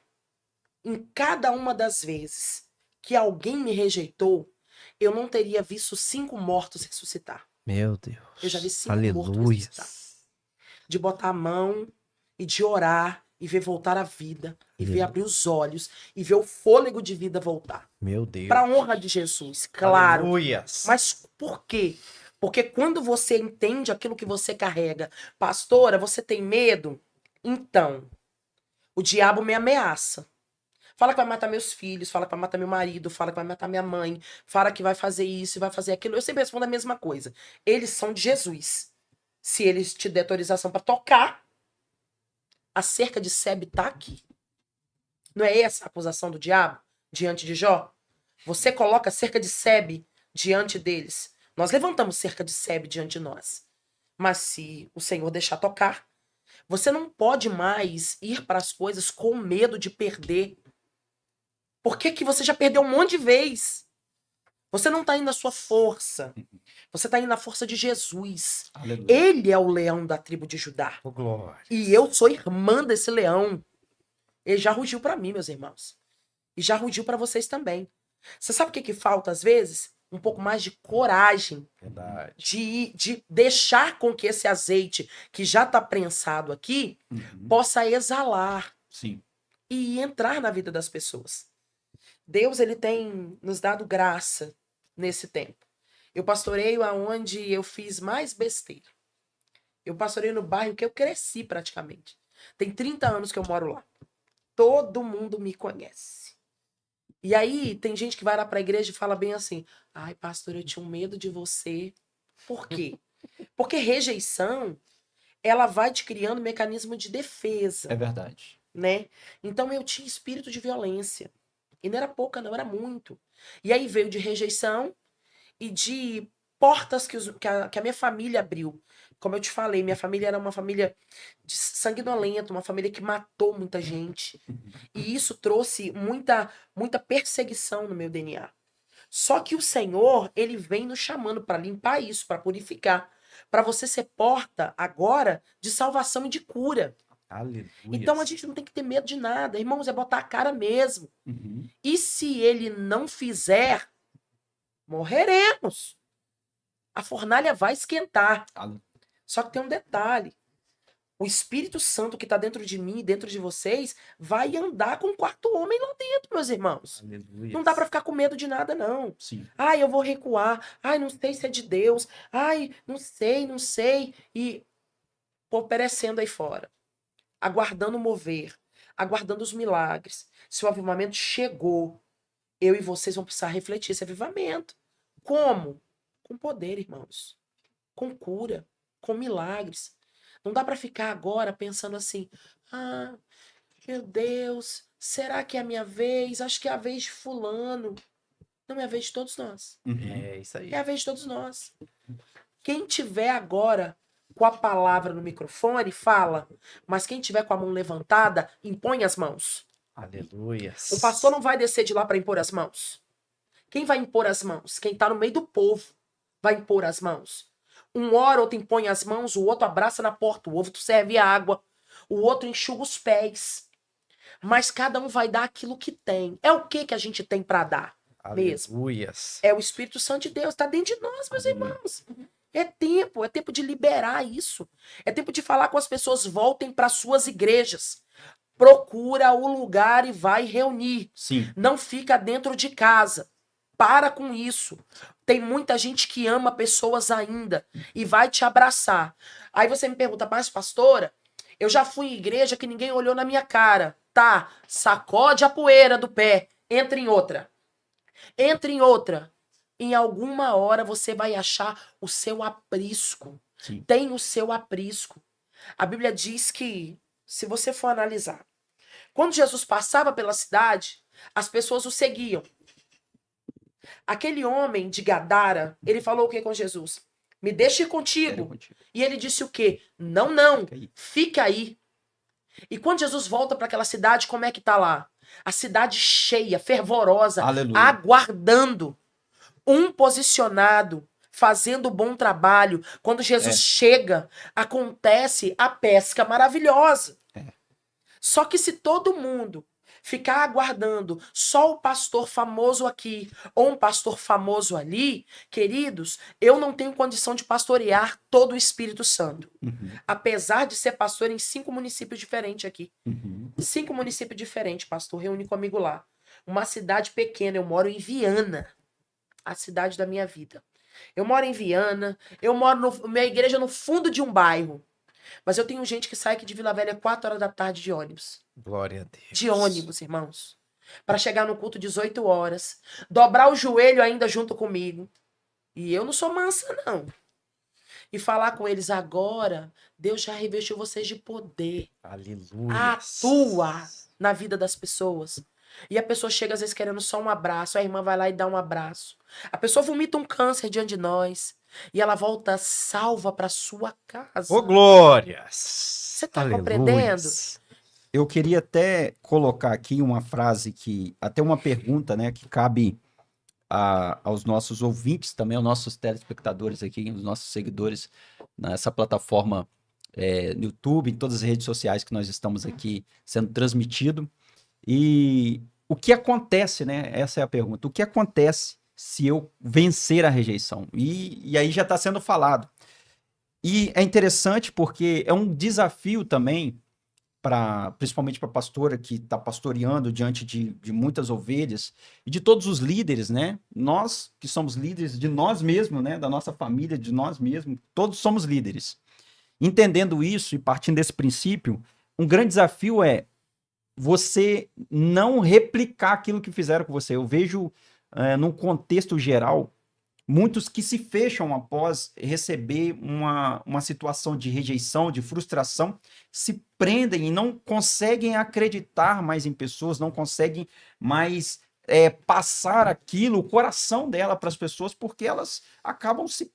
em cada uma das vezes que alguém me rejeitou, eu não teria visto 5 mortos ressuscitar. Meu Deus. Eu já vi 5 mortos Aleluia. ressuscitar. De botar a mão e de orar e ver voltar a vida, e ver abrir os olhos, e ver o fôlego de vida voltar. Meu Deus. Para a honra de Jesus, claro. Aleluia. Mas por quê? Porque quando você entende aquilo que você carrega, pastora, você tem medo? Então, o diabo me ameaça. Fala que vai matar meus filhos, fala que vai matar meu marido, fala que vai matar minha mãe, fala que vai fazer isso e vai fazer aquilo. Eu sempre respondo a mesma coisa. Eles são de Jesus. Se eles te der autorização para tocar, a cerca de Sebe tá aqui. Não é essa a acusação do diabo diante de Jó? Você coloca cerca de Sebe diante deles. Nós levantamos cerca de Sebe diante de nós. Mas se o Senhor deixar tocar, você não pode mais ir para as coisas com medo de perder. Por que você já perdeu um monte de vez? Você não está indo na sua força. Você está indo na força de Jesus. Aleluia. Ele é o leão da tribo de Judá. Oh, glória. E eu sou irmã desse leão. Ele já rugiu para mim, meus irmãos. E já rugiu para vocês também. Você sabe o que falta às vezes? Um pouco mais de coragem. Verdade. De deixar com que esse azeite que já está prensado aqui possa exalar. Sim. E entrar na vida das pessoas. Deus, ele tem nos dado graça nesse tempo. Eu pastoreio aonde eu fiz mais besteira. Eu pastoreio no bairro que eu cresci praticamente. Tem 30 anos que eu moro lá. Todo mundo me conhece. E aí, tem gente que vai lá pra igreja e fala bem assim: ai, pastor, eu tinha um medo de você. Por quê? Porque rejeição ela vai te criando mecanismo de defesa, É verdade. né? Então eu tinha espírito de violência. E não era pouca, não, era muito. E aí veio de rejeição e de portas que a minha família abriu. Como eu te falei, minha família era uma família de sanguinolenta, uma família que matou muita gente. E isso trouxe muita perseguição no meu DNA. Só que o Senhor, ele vem nos chamando para limpar isso, para purificar, para você ser porta agora de salvação e de cura. Aleluia. Então a gente não tem que ter medo de nada, irmãos, é botar a cara mesmo. Uhum. E se ele não fizer, morreremos. A fornalha vai esquentar. Ale- Só que tem um detalhe. O Espírito Santo que está dentro de mim e dentro de vocês vai andar com o quarto homem lá dentro, meus irmãos. Aleluia. Não dá para ficar com medo de nada, não. Sim. Ai, eu vou recuar. Ai, não sei se é de Deus. Ai, não sei. E pô, perecendo aí fora. Aguardando mover. Aguardando os milagres. Se o avivamento chegou, eu e vocês vão precisar refletir esse avivamento. Como? Com poder, irmãos. Com cura. Com milagres. Não dá para ficar agora pensando assim: ah, meu Deus, será que é a minha vez? Acho que é a vez de fulano. Não, é a vez de todos nós. Uhum. É isso aí. É a vez de todos nós. Quem tiver agora com a palavra no microfone, fala. Mas quem tiver com a mão levantada, impõe as mãos. Aleluia. O pastor não vai descer de lá para impor as mãos. Quem vai impor as mãos? Quem está no meio do povo vai impor as mãos. Um ora, outro impõe as mãos, o outro abraça na porta, o outro serve a água, o outro enxuga os pés. Mas cada um vai dar aquilo que tem. É o que a gente tem para dar mesmo? Aleluia. É o Espírito Santo de Deus, está dentro de nós, meus irmãos. É tempo de liberar isso. É tempo de falar com as pessoas, voltem para suas igrejas. Procura o lugar e vai reunir. Sim. Não fica dentro de casa. Para com isso. Tem muita gente que ama pessoas ainda e vai te abraçar. Aí você me pergunta, mas pastora, eu já fui em igreja que ninguém olhou na minha cara. Tá, sacode a poeira do pé, entra em outra. Entra em outra. Em alguma hora você vai achar o seu aprisco. Sim. Tem o seu aprisco. A Bíblia diz que, se você for analisar, quando Jesus passava pela cidade, as pessoas o seguiam. Aquele homem de Gadara, ele falou o que com Jesus? Me deixe ir Quero contigo. contigo. E ele disse o quê? Não, Fica aí. fica aí. E quando Jesus volta para aquela cidade, como é que tá lá? A cidade cheia, fervorosa, Aleluia. aguardando. Um posicionado, fazendo bom trabalho. Quando Jesus chega, acontece a pesca maravilhosa. É. Só que se todo mundo ficar aguardando só o pastor famoso aqui ou um pastor famoso ali, queridos, eu não tenho condição de pastorear todo o Espírito Santo. Uhum. Apesar de ser pastor em 5 municípios diferentes aqui. Uhum. 5 municípios diferentes, pastor, reúne comigo lá. Uma cidade pequena, eu moro em Viana, a cidade da minha vida. Eu moro em Viana, minha igreja é no fundo de um bairro. Mas eu tenho gente que sai aqui de Vila Velha 4 horas da tarde de ônibus. Glória a Deus. De ônibus, irmãos. Para chegar no culto 18 horas. Dobrar o joelho ainda junto comigo. E eu não sou mansa, não. E falar com eles agora, Deus já revestiu vocês de poder. Aleluia. Atua na vida das pessoas. E a pessoa chega às vezes querendo só um abraço. A irmã vai lá e dá um abraço. A pessoa vomita um câncer diante de nós. E ela volta salva para sua casa. Ô, glórias. Você tá compreendendo? Eu queria até colocar aqui uma frase que, até uma pergunta, né, que cabe aos nossos ouvintes também, aos nossos telespectadores aqui, aos nossos seguidores nessa plataforma no YouTube, em todas as redes sociais que nós estamos aqui sendo transmitido. E o que acontece, né? Essa é a pergunta. O que acontece se eu vencer a rejeição? E aí já está sendo falado. E é interessante porque é um desafio também, principalmente para a pastora que está pastoreando diante de muitas ovelhas e de todos os líderes, né? Nós que somos líderes de nós mesmos, né? Da nossa família, de nós mesmos, todos somos líderes. Entendendo isso e partindo desse princípio, um grande desafio é você não replicar aquilo que fizeram com você. Eu vejo, num contexto geral, Muitos que se fecham após receber uma situação de rejeição, de frustração, se prendem e não conseguem acreditar mais em pessoas, não conseguem mais passar aquilo, o coração dela para as pessoas, porque elas acabam se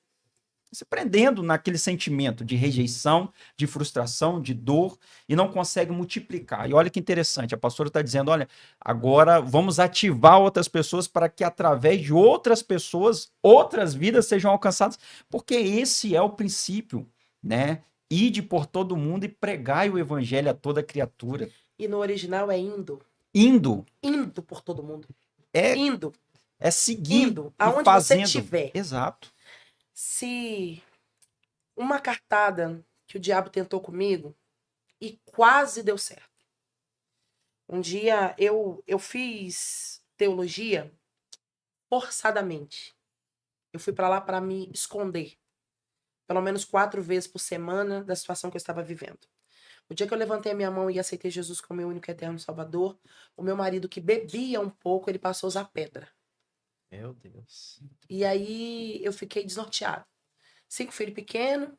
prendendo naquele sentimento de rejeição, de frustração, de dor, e não consegue multiplicar. E olha que interessante, a pastora está dizendo, olha, agora vamos ativar outras pessoas para que através de outras pessoas, outras vidas sejam alcançadas, porque esse é o princípio, né? Ide por todo mundo e pregai o evangelho a toda criatura. E no original é indo. Indo Indo por todo mundo. é, Indo. é seguir Indo. e Aonde você fazendo. estiver. Exato. Se uma cartada que o diabo tentou comigo e quase deu certo. Um dia eu fiz teologia forçadamente. Eu fui para lá para me esconder. Pelo menos 4 vezes por semana da situação que eu estava vivendo. O dia que eu levantei a minha mão e aceitei Jesus como meu único e eterno Salvador, o meu marido, que bebia um pouco, ele passou a usar pedra. Meu Deus. E aí eu fiquei desnorteado. 5 filhos pequenos,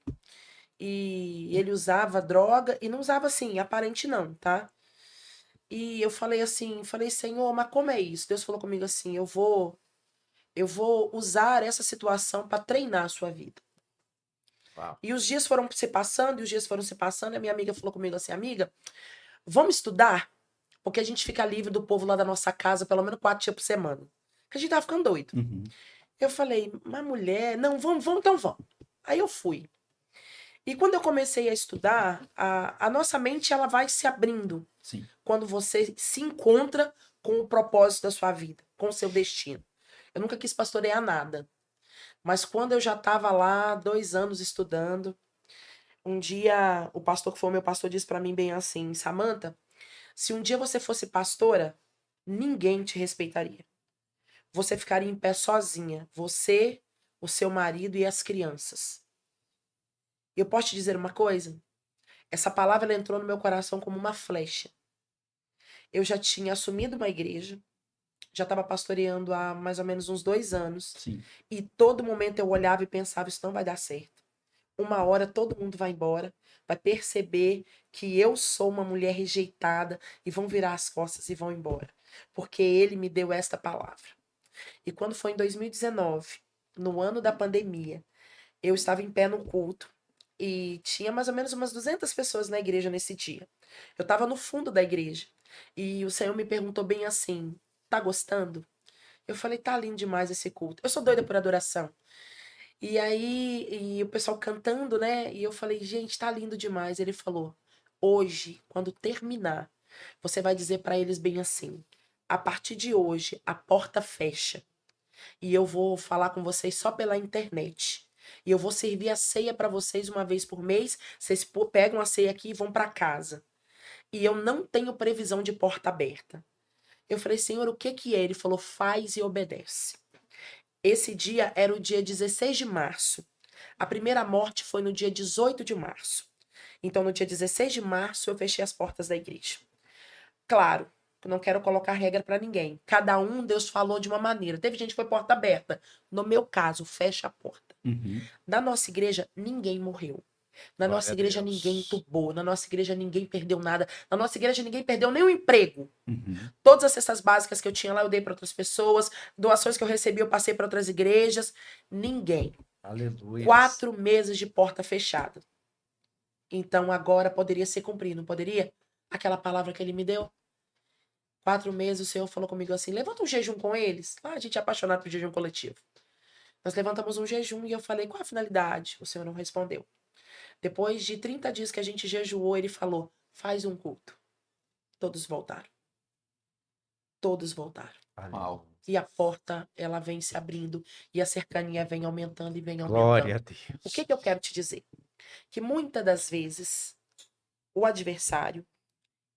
e ele usava droga, e não usava assim, aparente não, tá? E eu falei assim, Senhor, mas como é isso? Deus falou comigo assim, eu vou usar essa situação para treinar a sua vida. Uau. E os dias foram se passando, e a minha amiga falou comigo assim, amiga, vamos estudar? Porque a gente fica livre do povo lá da nossa casa pelo menos 4 dias por semana. Porque a gente tava ficando doido. Uhum. Eu falei, mas mulher, não, vamos, então vamos. Aí eu fui. E quando eu comecei a estudar, a nossa mente ela vai se abrindo. Sim. Quando você se encontra com o propósito da sua vida, com o seu destino. Eu nunca quis pastorear nada. Mas quando eu já estava lá, 2 anos estudando, um dia o pastor que foi o meu pastor disse para mim bem assim, Samantha, se um dia você fosse pastora, ninguém te respeitaria. Você ficaria em pé sozinha. Você, o seu marido e as crianças. Eu posso te dizer uma coisa? Essa palavra ela entrou no meu coração como uma flecha. Eu já tinha assumido uma igreja, já estava pastoreando há mais ou menos uns 2 anos. Sim. E todo momento eu olhava e pensava, isso não vai dar certo. Uma hora todo mundo vai embora, vai perceber que eu sou uma mulher rejeitada e vão virar as costas e vão embora. Porque ele me deu esta palavra. E quando foi em 2019, no ano da pandemia, eu estava em pé no culto e tinha mais ou menos umas 200 pessoas na igreja nesse dia. Eu estava no fundo da igreja e o Senhor me perguntou bem assim: tá gostando? Eu falei: tá lindo demais esse culto. Eu sou doida por adoração. E aí, e o pessoal cantando, né? E eu falei: gente, tá lindo demais. Ele falou: hoje, quando terminar, você vai dizer para eles bem assim: a partir de hoje, a porta fecha. E eu vou falar com vocês só pela internet. E eu vou servir a ceia para vocês uma vez por mês. Vocês pegam a ceia aqui e vão para casa. E eu não tenho previsão de porta aberta. Eu falei, Senhor, o que que é? Ele falou, faz e obedece. Esse dia era o dia 16 de março. A primeira morte foi no dia 18 de março. Então, no dia 16 de março, eu fechei as portas da igreja. Claro, não quero colocar regra para ninguém. Cada um, Deus falou de uma maneira. Teve gente que foi porta aberta. No meu caso, fecha a porta. Uhum. Na nossa igreja, ninguém morreu. Na Glória nossa a igreja, Deus. ninguém entubou. Na nossa igreja, ninguém perdeu nada. Na nossa igreja, ninguém perdeu nenhum emprego. Uhum. Todas as cestas básicas que eu tinha lá, eu dei para outras pessoas. Doações que eu recebi, eu passei para outras igrejas. Ninguém. Aleluia. 4 meses de porta fechada. Então, agora poderia ser cumprido, não poderia? Aquela palavra que ele me deu. 4 meses, o Senhor falou comigo assim, levanta um jejum com eles. Lá a gente é apaixonado por jejum coletivo. Nós levantamos um jejum e eu falei, qual a finalidade? O Senhor não respondeu. Depois de 30 dias que a gente jejuou, ele falou, faz um culto. Todos voltaram. Todos voltaram. Uau. E a porta, ela vem se abrindo e a cercania vem aumentando e vem aumentando. Glória a Deus. O que eu quero te dizer? Que muitas das vezes o adversário,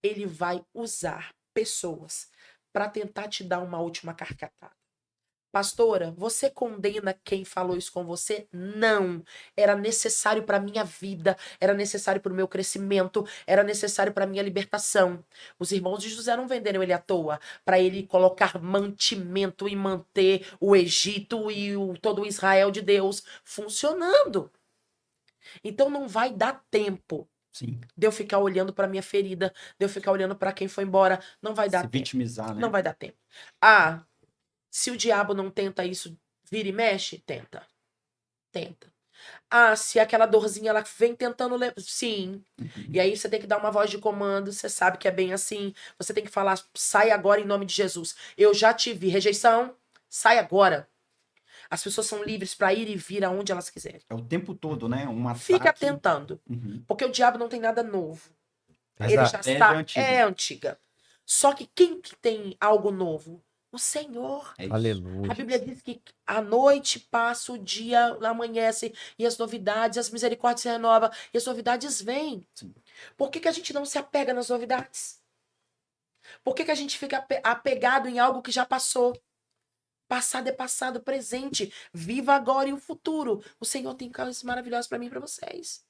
ele vai usar pessoas para tentar te dar uma última carcatada. Pastora, você condena quem falou isso com você? Não. Era necessário para minha vida, era necessário para o meu crescimento, era necessário para minha libertação. Os irmãos de José não venderam ele à toa, para ele colocar mantimento e manter o Egito e todo o Israel de Deus funcionando. Então não vai dar tempo Sim. de eu ficar olhando para minha ferida, de eu ficar olhando para quem foi embora. Não vai dar Se tempo. vitimizar, né? Não vai dar tempo. Ah, se o diabo não tenta isso, vira e mexe, tenta. Tenta. Ah, se aquela dorzinha ela vem tentando. Sim. E aí você tem que dar uma voz de comando, você sabe que é bem assim. Você tem que falar, sai agora em nome de Jesus. Eu já tive rejeição, sai agora. As pessoas são livres para ir e vir aonde elas quiserem. É o tempo todo, né? Um ataque. Fica tentando. Uhum. Porque o diabo não tem nada novo. Ele Exato. já Já está. é antiga. É antiga. Só que quem que tem algo novo? O Senhor. É isso. Aleluia. A Bíblia diz que a noite passa, o dia amanhece, e as novidades, as misericórdias se renovam, e as novidades vêm. Sim. Por que a gente não se apega nas novidades? Por que a gente fica apegado em algo que já passou? Passado é passado, presente. Viva agora e o futuro. O Senhor tem coisas maravilhosas para mim e para vocês.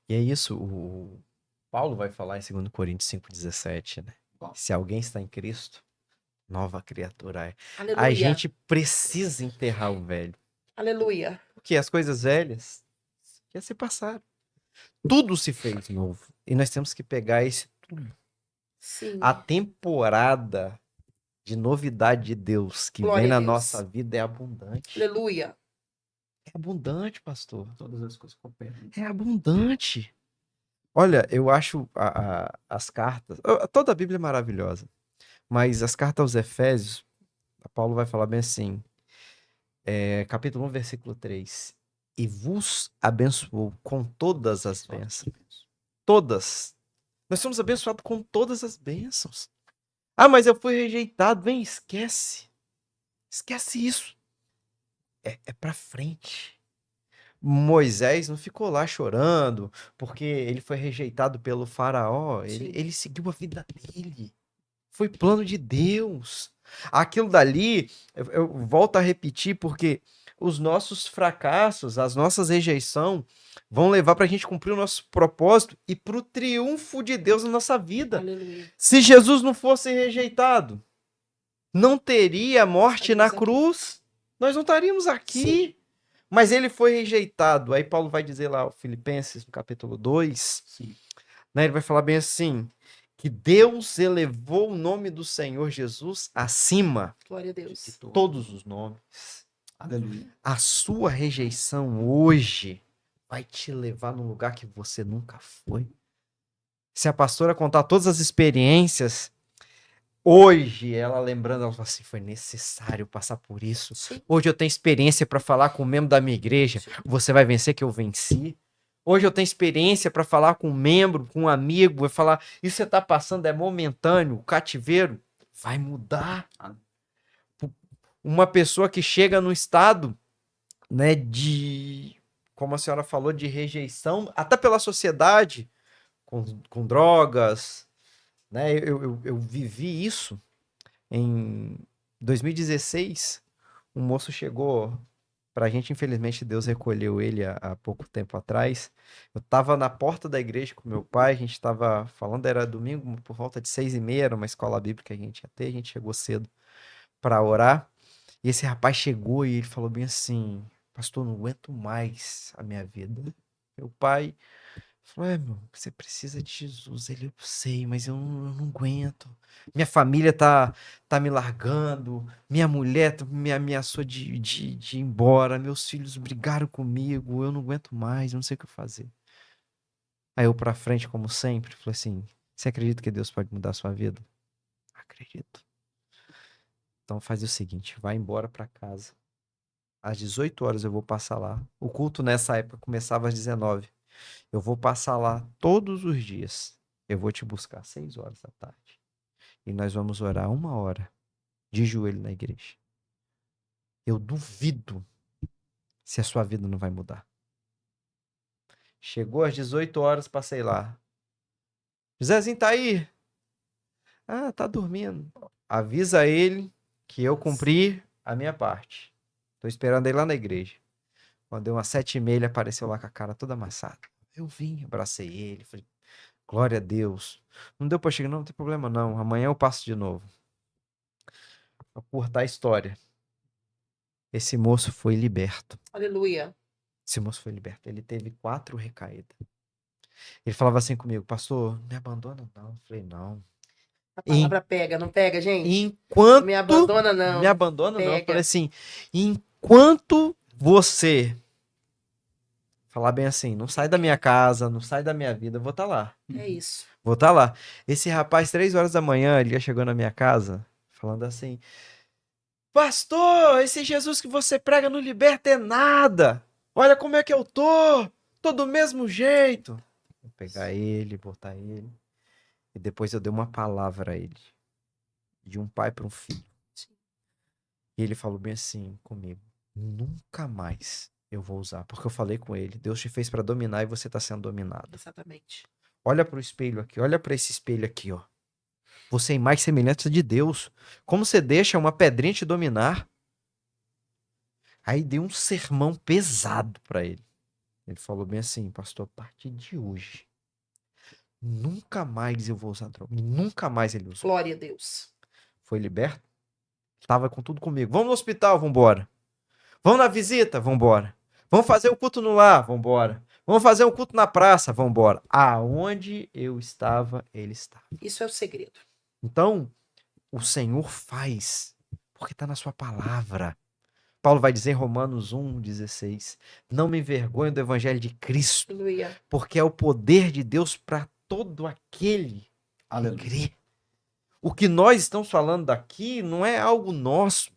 E é isso, o Paulo vai falar em 2 Coríntios 5,17, né? Bom. Se alguém está em Cristo, nova criatura é. Aleluia. A gente precisa enterrar o velho. Aleluia. Porque as coisas velhas já se passaram. Tudo se fez novo. E nós temos que pegar esse tudo. Sim. A temporada de novidade de Deus que Glória vem a na Deus. nossa vida é abundante. Aleluia. É abundante, pastor. Todas as coisas cooperam. É abundante. Olha, eu acho as cartas. Toda a Bíblia é maravilhosa. Mas as cartas aos Efésios, Paulo vai falar bem assim. Capítulo 1, versículo 3. E vos abençoou com todas as bênçãos. Todas. Nós somos abençoados com todas as bênçãos. Ah, mas eu fui rejeitado. Vem, esquece. Esquece isso. É pra frente. Moisés não ficou lá chorando porque ele foi rejeitado pelo faraó. Ele seguiu a vida dele. Foi plano de Deus. Aquilo dali, eu volto a repetir, porque os nossos fracassos, as nossas rejeições, vão levar para a gente cumprir o nosso propósito e para o triunfo de Deus na nossa vida. Aleluia. Se Jesus não fosse rejeitado, não teria morte na cruz, nós não estaríamos aqui. Sim. Mas ele foi rejeitado. Aí Paulo vai dizer lá, Filipenses, no capítulo 2, Sim. né, ele vai falar bem assim, que Deus elevou o nome do Senhor Jesus acima Glória a Deus. de todos os nomes. Aleluia. A sua rejeição hoje vai te levar num lugar que você nunca foi. Se a pastora contar todas as experiências, hoje, ela lembrando, ela fala assim, foi necessário passar por isso. Sim. Hoje eu tenho experiência para falar com um membro da minha igreja, Sim. você vai vencer que eu venci. Hoje eu tenho experiência para falar com um membro, com um amigo, vai falar, isso que você está passando é momentâneo, o cativeiro vai mudar. Uma pessoa que chega no estado, né, de, como a senhora falou, de rejeição, até pela sociedade, com drogas, né, eu vivi isso em 2016, um moço chegou pra gente, infelizmente Deus recolheu ele há pouco tempo atrás. Eu tava na porta da igreja com meu pai, a gente tava falando, era domingo por volta de 6h30, era uma escola bíblica que a gente ia ter, a gente chegou cedo pra orar, e esse rapaz chegou e ele falou bem assim, pastor, não aguento mais a minha vida. Meu pai falou, meu, você precisa de Jesus. Ele, eu sei, mas eu não aguento. Minha família tá me largando. Minha mulher me ameaçou de ir embora. Meus filhos brigaram comigo. Eu não aguento mais, eu não sei o que fazer. Aí eu pra frente, como sempre, falei assim, você acredita que Deus pode mudar a sua vida? Acredito. Então faz o seguinte, vai embora pra casa. Às 18 horas eu vou passar lá. O culto nessa época começava às 19. Eu vou passar lá todos os dias. Eu vou te buscar às 6 horas da tarde. E nós vamos orar 1 hora de joelho na igreja. Eu duvido se a sua vida não vai mudar. Chegou às 18 horas, passei lá. Zezinho tá aí? Ah, tá dormindo. Avisa ele que eu cumpri a minha parte. Tô esperando ele lá na igreja. Quando deu umas 7h30, ele apareceu lá com a cara toda amassada. Eu vim, abracei ele, falei, glória a Deus. Não deu pra chegar, não tem problema não. Amanhã eu passo de novo. Pra curtar a história. Esse moço foi liberto. Aleluia. Esse moço foi liberto. Ele teve 4 recaídas. Ele falava assim comigo, pastor, não me abandona não. Eu falei, não. A palavra pega, não pega, gente? Enquanto... Não me abandona, não. Me abandona não. Eu Pega. falei assim, enquanto você... Falar bem assim, não sai da minha casa, não sai da minha vida, eu vou estar lá. É isso. Vou estar lá. Esse rapaz, 3 horas da manhã, ele já chegou na minha casa, falando assim, pastor, esse Jesus que você prega não liberta é nada. Olha como é que eu tô do mesmo jeito. Vou pegar ele, botar ele. E depois eu dei uma palavra a ele. De um pai para um filho. E ele falou bem assim comigo. Nunca mais eu vou usar. Porque eu falei com ele. Deus te fez para dominar e você está sendo dominado. Exatamente. Olha para o espelho aqui. Olha para esse espelho aqui, ó. Você é imagem e semelhança de Deus. Como você deixa uma pedrinha te dominar? Aí dei um sermão pesado para ele. Ele falou bem assim, pastor, a partir de hoje, nunca mais eu vou usar droga. Nunca mais ele usou. Glória a Deus. Foi liberto. Tava com tudo comigo. Vamos no hospital, vambora. Vamos na visita, vambora. Vamos fazer o culto no lar, vambora. Vamos fazer um culto na praça, vambora. Aonde eu estava, ele estava. Isso é o segredo. Então, o Senhor faz, porque está na sua palavra. Paulo vai dizer em Romanos 1,16, não me envergonho do evangelho de Cristo, Aleluia. porque é o poder de Deus para todo aquele que crê. O que nós estamos falando aqui não é algo nosso,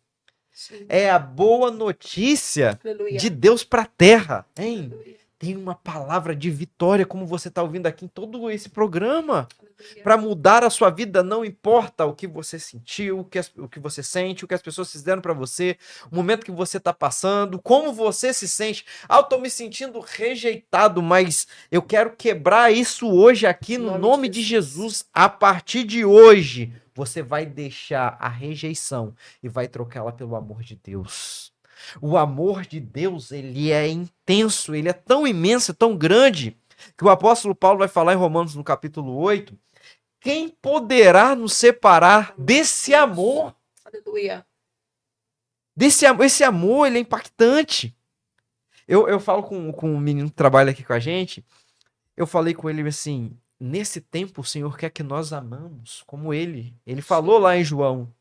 Sim. é a boa notícia Aleluia. de Deus para a terra, hein? Aleluia. Tem uma palavra de vitória, como você está ouvindo aqui em todo esse programa. Aleluia. Para mudar a sua vida, não importa o que você sentiu, o que você sente, o que as pessoas fizeram para você, o momento que você está passando, como você se sente. Ah, eu estou me sentindo rejeitado, mas eu quero quebrar isso hoje aqui no nome de Jesus. A partir de hoje, você vai deixar a rejeição e vai trocá-la pelo amor de Deus. O amor de Deus, ele é intenso, ele é tão imenso, tão grande, que o apóstolo Paulo vai falar em Romanos no capítulo 8, quem poderá nos separar desse amor? Aleluia. Esse amor, ele é impactante. Eu falo com um menino que trabalha aqui com a gente, eu falei com ele assim, nesse tempo o Senhor quer que nós amamos como ele. Ele falou lá em João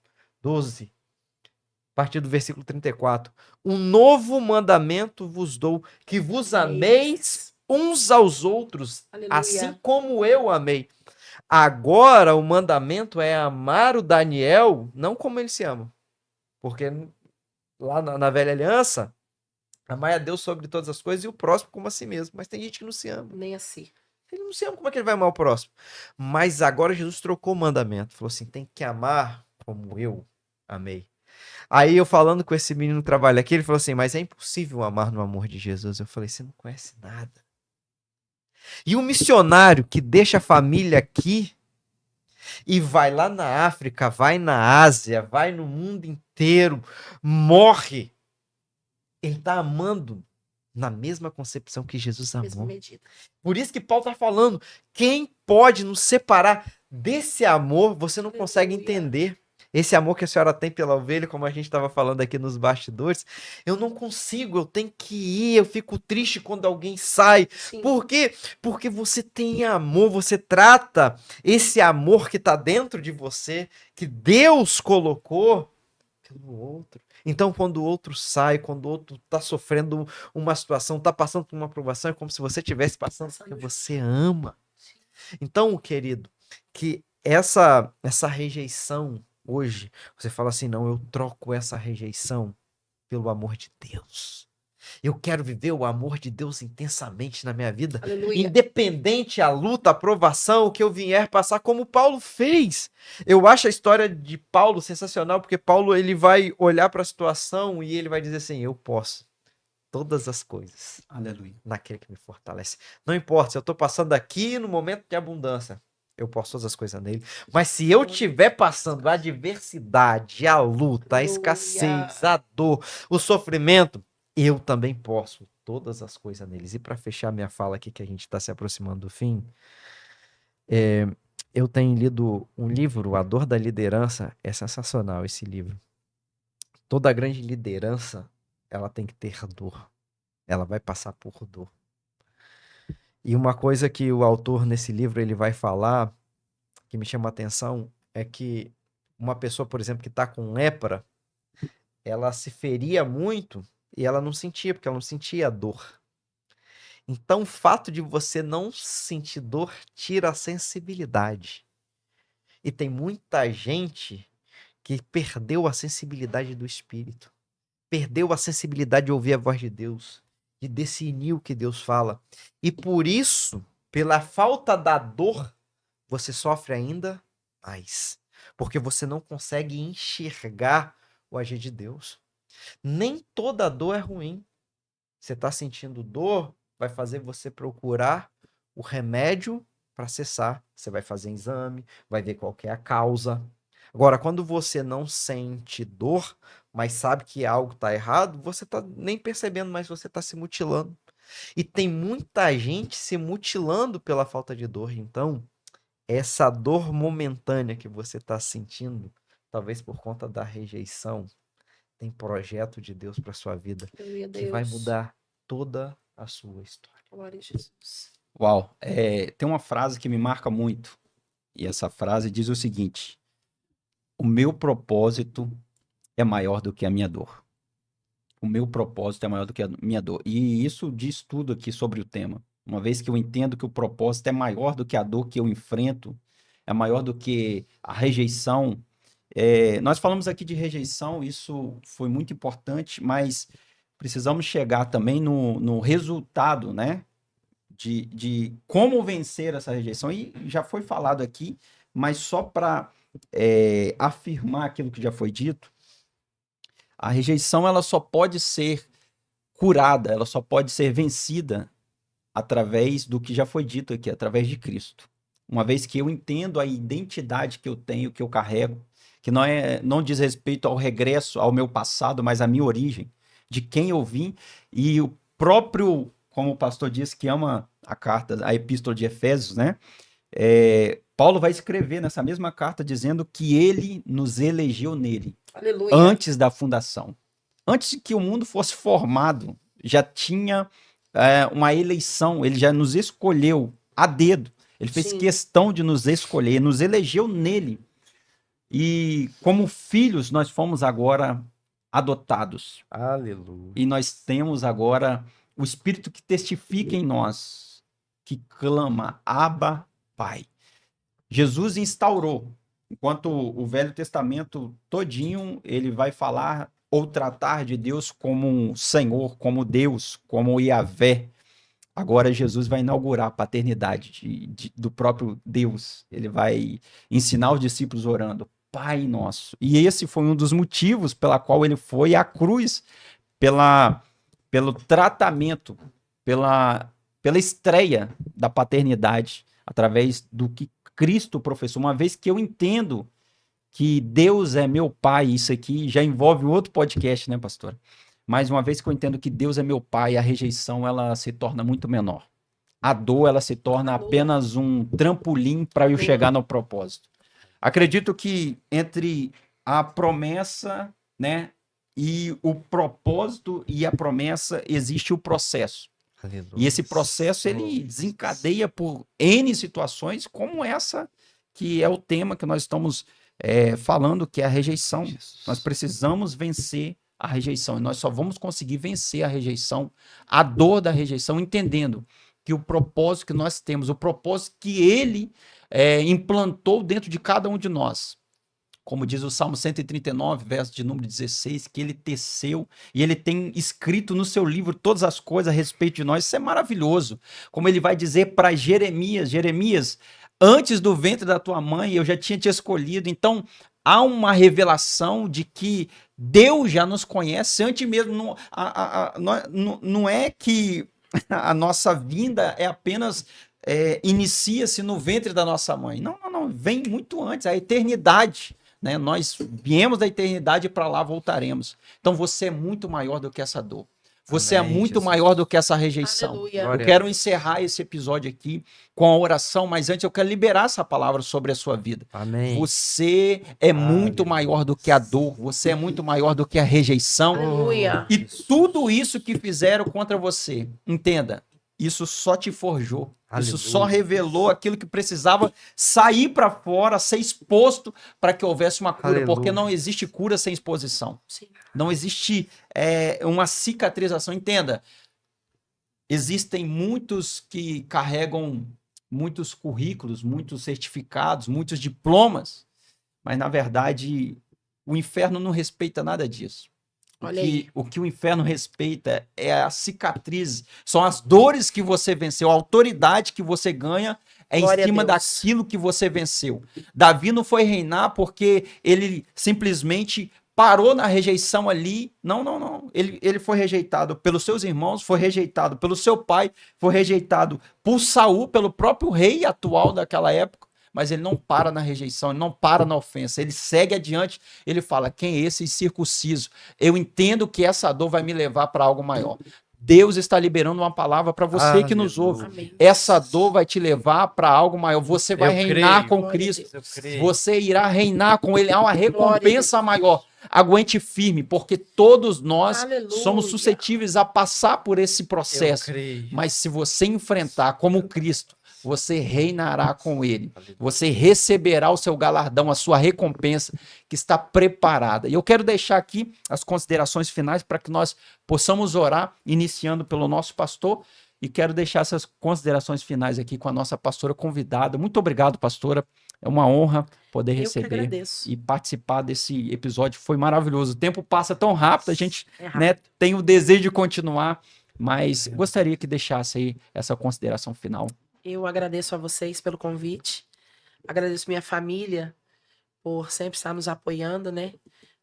12, a partir do versículo 34, um novo mandamento vos dou, que vos ameis uns aos outros, Aleluia. assim como eu amei. Agora o mandamento é amar o Daniel, não como ele se ama. Porque lá na velha aliança, amar a Deus sobre todas as coisas e o próximo como a si mesmo. Mas tem gente que não se ama. Nem assim. Ele não se ama, como é que ele vai amar o próximo? Mas agora Jesus trocou o mandamento. Falou assim, tem que amar como eu amei. Aí eu falando com esse menino que trabalha aqui, ele falou assim, mas é impossível amar no amor de Jesus. Eu falei, você não conhece nada. E um missionário que deixa a família aqui e vai lá na África, vai na Ásia, vai no mundo inteiro, morre, ele está amando na mesma concepção que Jesus Mesma amou. medida. Por isso que Paulo está falando, quem pode nos separar desse amor, você não consegue entender. Esse amor que a senhora tem pela ovelha, como a gente estava falando aqui nos bastidores, eu não consigo, eu tenho que ir, eu fico triste quando alguém sai. Sim. Por quê? Porque você tem amor, você trata esse amor que está dentro de você, que Deus colocou, pelo outro. Então, quando o outro sai, quando o outro está sofrendo uma situação, está passando por uma provação, é como se você estivesse passando porque você ama. Então, querido, que essa rejeição hoje, você fala assim, não, eu troco essa rejeição pelo amor de Deus. Eu quero viver o amor de Deus intensamente na minha vida, Aleluia. independente a luta, a provação, o que eu vier passar, como Paulo fez. Eu acho a história de Paulo sensacional, porque Paulo ele vai olhar para a situação e ele vai dizer assim, eu posso todas as coisas. Aleluia. Naquele que me fortalece. Não importa se eu estou passando aqui no momento de abundância. eu posso todas as coisas nele. Mas se eu estiver passando a adversidade, a luta, a escassez, a dor, o sofrimento, eu também posso todas as coisas neles. E para fechar minha fala aqui, que a gente está se aproximando do fim, eu tenho lido um livro, A Dor da Liderança. É sensacional esse livro. Toda grande liderança, ela tem que ter dor. Ela vai passar por dor. E uma coisa que o autor nesse livro ele vai falar, que me chama a atenção, é que uma pessoa, por exemplo, que está com lepra, ela se feria muito e ela não sentia, porque ela não sentia dor. Então, o fato de você não sentir dor tira a sensibilidade. E tem muita gente que perdeu a sensibilidade do espírito, perdeu a sensibilidade de ouvir a voz de Deus, de discernir o que Deus fala. E por isso, pela falta da dor, você sofre ainda mais. Porque você não consegue enxergar o agir de Deus. Nem toda dor é ruim. Você está sentindo dor, vai fazer você procurar o remédio para cessar. Você vai fazer exame, vai ver qual que é a causa. Agora, quando você não sente dor, mas sabe que algo está errado, você está nem percebendo, mas você está se mutilando. E tem muita gente se mutilando pela falta de dor. Então, essa dor momentânea que você está sentindo, talvez por conta da rejeição, tem projeto de Deus para sua vida que vai mudar toda a sua história. Glória a Jesus. Uau, tem uma frase que me marca muito. E essa frase diz o seguinte: o meu propósito é maior do que a minha dor. O meu propósito é maior do que a minha dor. E isso diz tudo aqui sobre o tema. Uma vez que eu entendo que o propósito é maior do que a dor que eu enfrento, é maior do que a rejeição. Nós falamos aqui de rejeição, isso foi muito importante, mas precisamos chegar também no resultado, né? De como vencer essa rejeição. E já foi falado aqui, mas só para afirmar aquilo que já foi dito, a rejeição ela só pode ser curada, ela só pode ser vencida através do que já foi dito aqui, através de Cristo. Uma vez que eu entendo a identidade que eu tenho, que eu carrego, que não diz respeito ao regresso, ao meu passado, mas à minha origem, de quem eu vim, e o próprio, como o pastor disse, que ama a carta, a epístola de Efésios, né? Paulo vai escrever nessa mesma carta dizendo que ele nos elegeu nele. Aleluia. Antes da fundação. Antes que o mundo fosse formado, já tinha uma eleição, ele já nos escolheu a dedo. Ele fez questão de nos escolher, nos elegeu nele. E como filhos, nós fomos agora adotados. Aleluia. E nós temos agora o Espírito que testifica em nós, que clama, Abba, Pai. Jesus instaurou, enquanto o Velho Testamento todinho, ele vai falar ou tratar de Deus como um Senhor, como Deus, como Yahvé. Agora Jesus vai inaugurar a paternidade do próprio Deus. Ele vai ensinar os discípulos orando, Pai Nosso. E esse foi um dos motivos pela qual ele foi à cruz, pelo tratamento, pela estreia da paternidade, através do que Cristo professou. Uma vez que eu entendo que Deus é meu pai, isso aqui já envolve outro podcast, né, pastor? Mas uma vez que eu entendo que Deus é meu pai, a rejeição ela se torna muito menor. A dor ela se torna apenas um trampolim para eu chegar no propósito. Acredito que entre a promessa, né, e o propósito e a promessa existe o processo. Aleluia. E esse processo ele desencadeia por N situações como essa que é o tema que nós estamos falando, que é a rejeição. Jesus. Nós precisamos vencer a rejeição. E nós só vamos conseguir vencer a rejeição, a dor da rejeição, entendendo que o propósito que nós temos, o propósito que ele implantou dentro de cada um de nós, como diz o Salmo 139, verso de número 16, que ele teceu e ele tem escrito no seu livro todas as coisas a respeito de nós. Isso é maravilhoso. Como ele vai dizer para Jeremias, Jeremias, antes do ventre da tua mãe eu já tinha te escolhido. Então há uma revelação de que Deus já nos conhece antes mesmo. Não é que a nossa vinda é apenas inicia-se no ventre da nossa mãe. Não, não, não. Vem muito antes, a eternidade. Né? Nós viemos da eternidade e para lá voltaremos. Então você é muito maior do que essa dor. Você Amém, é muito Jesus. maior do que essa rejeição. Aleluia. Glória Eu quero encerrar esse episódio aqui com a oração, mas antes eu quero liberar essa palavra sobre a sua vida. Amém. Você é muito Aleluia. maior do que a dor, você é muito maior do que a rejeição. Aleluia. E tudo isso que fizeram contra você, entenda, isso só te forjou. Isso Aleluia. só revelou aquilo que precisava sair para fora, ser exposto para que houvesse uma cura, Aleluia. porque não existe cura sem exposição. Sim. Não existe uma cicatrização. Entenda, existem muitos que carregam muitos currículos, muitos certificados, muitos diplomas, mas na verdade o inferno não respeita nada disso. Olha aí. O que o inferno respeita é a cicatriz, são as dores que você venceu, a autoridade que você ganha é Glória em a cima Deus. daquilo que você venceu. Davi não foi reinar porque ele simplesmente parou na rejeição ali. Não, não, não. Ele foi rejeitado pelos seus irmãos, foi rejeitado pelo seu pai, foi rejeitado por Saul, pelo próprio rei atual daquela época. Mas ele não para na rejeição, ele não para na ofensa, ele segue adiante, ele fala, quem é esse incircunciso? Eu entendo que essa dor vai me levar para algo maior. Deus está liberando uma palavra para você que nos ouve. Amém. Essa dor vai te levar para algo maior. Você vai Eu reinar creio. com Glória a Cristo. Eu creio. Você irá reinar com ele. Há uma Glória a recompensa maior. Aguente firme, porque todos nós Aleluia. somos suscetíveis a passar por esse Eu processo. creio. Mas se você enfrentar como Cristo, você reinará com ele. Aleluia. Você receberá o seu galardão, a sua recompensa que está preparada. E eu quero deixar aqui as considerações finais para que nós possamos orar, iniciando pelo nosso pastor. E quero deixar essas considerações finais aqui com a nossa pastora convidada. Muito obrigado, pastora. É uma honra poder Eu que receber agradeço. e participar desse episódio. Foi maravilhoso. O tempo passa tão rápido, a gente É rápido. né, tem o desejo de continuar, mas gostaria que deixasse aí essa consideração final. Eu agradeço a vocês pelo convite. Agradeço minha família por sempre estar nos apoiando, né?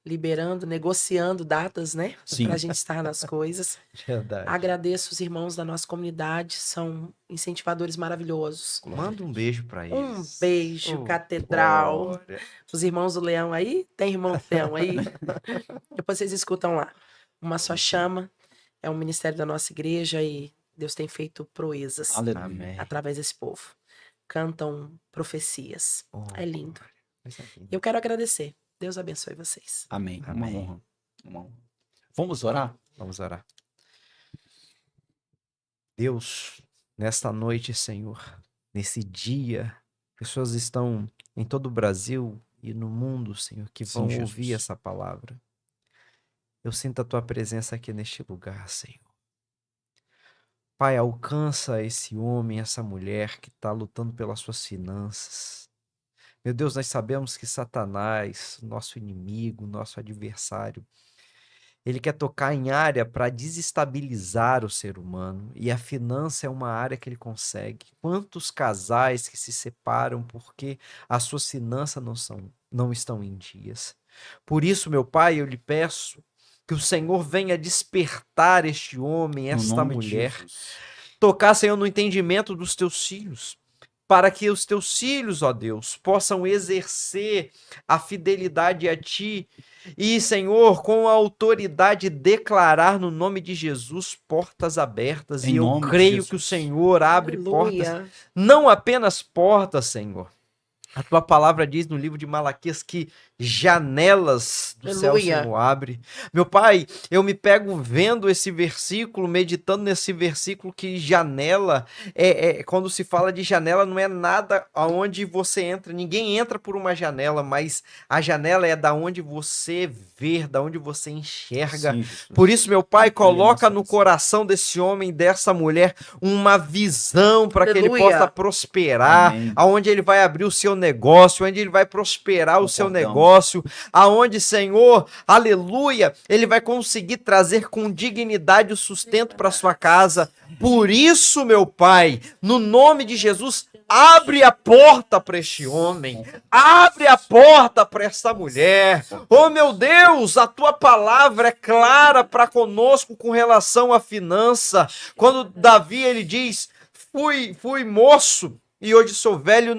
Liberando, negociando datas, né? Sim. Pra gente estar nas coisas. Verdade. Agradeço os irmãos da nossa comunidade, são incentivadores maravilhosos. Manda um beijo pra eles. Um beijo, Oh, Catedral. glória. Os irmãos do Leão aí? Tem irmão do Leão aí? Depois vocês escutam lá. Uma Só Chama é um ministério da nossa igreja e Deus tem feito proezas Aleluia. Amém. através desse povo. Cantam profecias. Oh, É lindo. coisa linda. Eu quero agradecer. Deus abençoe vocês. Amém. Uma Amém. honra. Uma honra. Vamos orar? Vamos orar. Deus, nesta noite, Senhor, nesse dia, pessoas estão em todo o Brasil e no mundo, Senhor, que Sim, vão Jesus. ouvir essa palavra. Eu sinto a tua presença aqui neste lugar, Senhor. Pai, alcança esse homem, essa mulher que está lutando pelas suas finanças. Meu Deus, nós sabemos que Satanás, nosso inimigo, nosso adversário, ele quer tocar em área para desestabilizar o ser humano. E a finança é uma área que ele consegue. Quantos casais que se separam porque as suas finanças não estão em dias. Por isso, meu Pai, eu lhe peço que o Senhor venha despertar este homem, No esta nome de mulher. Jesus. Tocar, Senhor, no entendimento dos teus filhos. Para que os teus filhos, ó Deus, possam exercer a fidelidade a Ti e, Senhor, com a autoridade declarar no nome de Jesus portas abertas. Em E eu nome de creio Jesus. que o Senhor abre portas, Aleluia. não apenas portas, Senhor. A tua palavra diz no livro de Malaquias que janelas do céu o Aleluia. Senhor abre. Meu Pai, eu me pego vendo esse versículo, meditando nesse versículo, que janela, quando se fala de janela, não é nada aonde você entra. Ninguém entra por uma janela, mas a janela é da onde você vê, da onde você enxerga. Sim, Jesus. Por isso, meu Pai, coloca nossa no visão. coração desse homem, dessa mulher, uma visão para que ele Aleluia. possa prosperar, Amém. aonde ele vai abrir o seu negócio, onde ele vai prosperar o seu Concordamos. negócio, aonde, Senhor, aleluia, ele vai conseguir trazer com dignidade o sustento para sua casa. Por isso, meu Pai, no nome de Jesus, abre a porta para este homem, abre a porta para esta mulher. Oh, meu Deus, a tua palavra é clara para conosco com relação à finança. Quando Davi, ele diz: fui moço e hoje sou velho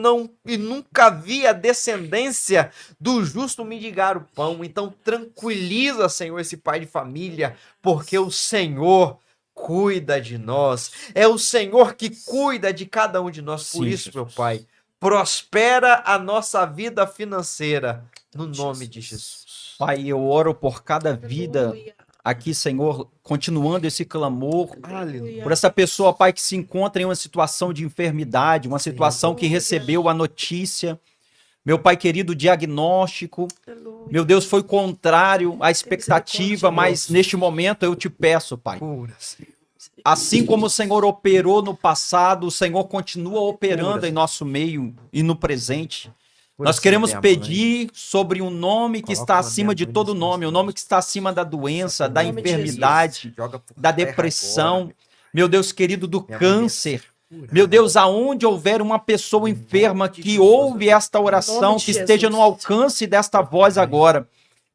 e nunca vi a descendência do justo mendigar o pão. Então tranquiliza, Senhor, esse pai de família, porque o Senhor cuida de nós. É o Senhor que cuida de cada um de nós. Por Sim, isso, Jesus. meu Pai, prospera a nossa vida financeira, no nome de Jesus. Pai, eu oro por cada vida Aleluia. aqui, Senhor, continuando esse clamor, Aleluia. por essa pessoa, Pai, que se encontra em uma situação de enfermidade, uma situação que recebeu a notícia, meu Pai querido, diagnóstico, Aleluia. meu Deus, foi contrário à expectativa, mas neste momento eu te peço, Pai, Cura, Senhor. assim como o Senhor operou no passado, o Senhor continua operando em nosso meio e no presente. Cura, Nós Senhor, queremos minha mãe. pedir sobre um nome que Coloca está uma acima de minha mãe todo nesse nome, o nosso nome que está acima da doença, da nome de enfermidade, Joga por da terra depressão, agora, meu Deus querido, do minha mãe é câncer. cura. Meu Deus, aonde houver uma pessoa enferma de que Jesus, ouve esta Em oração, nome de que esteja no Jesus. alcance desta voz agora,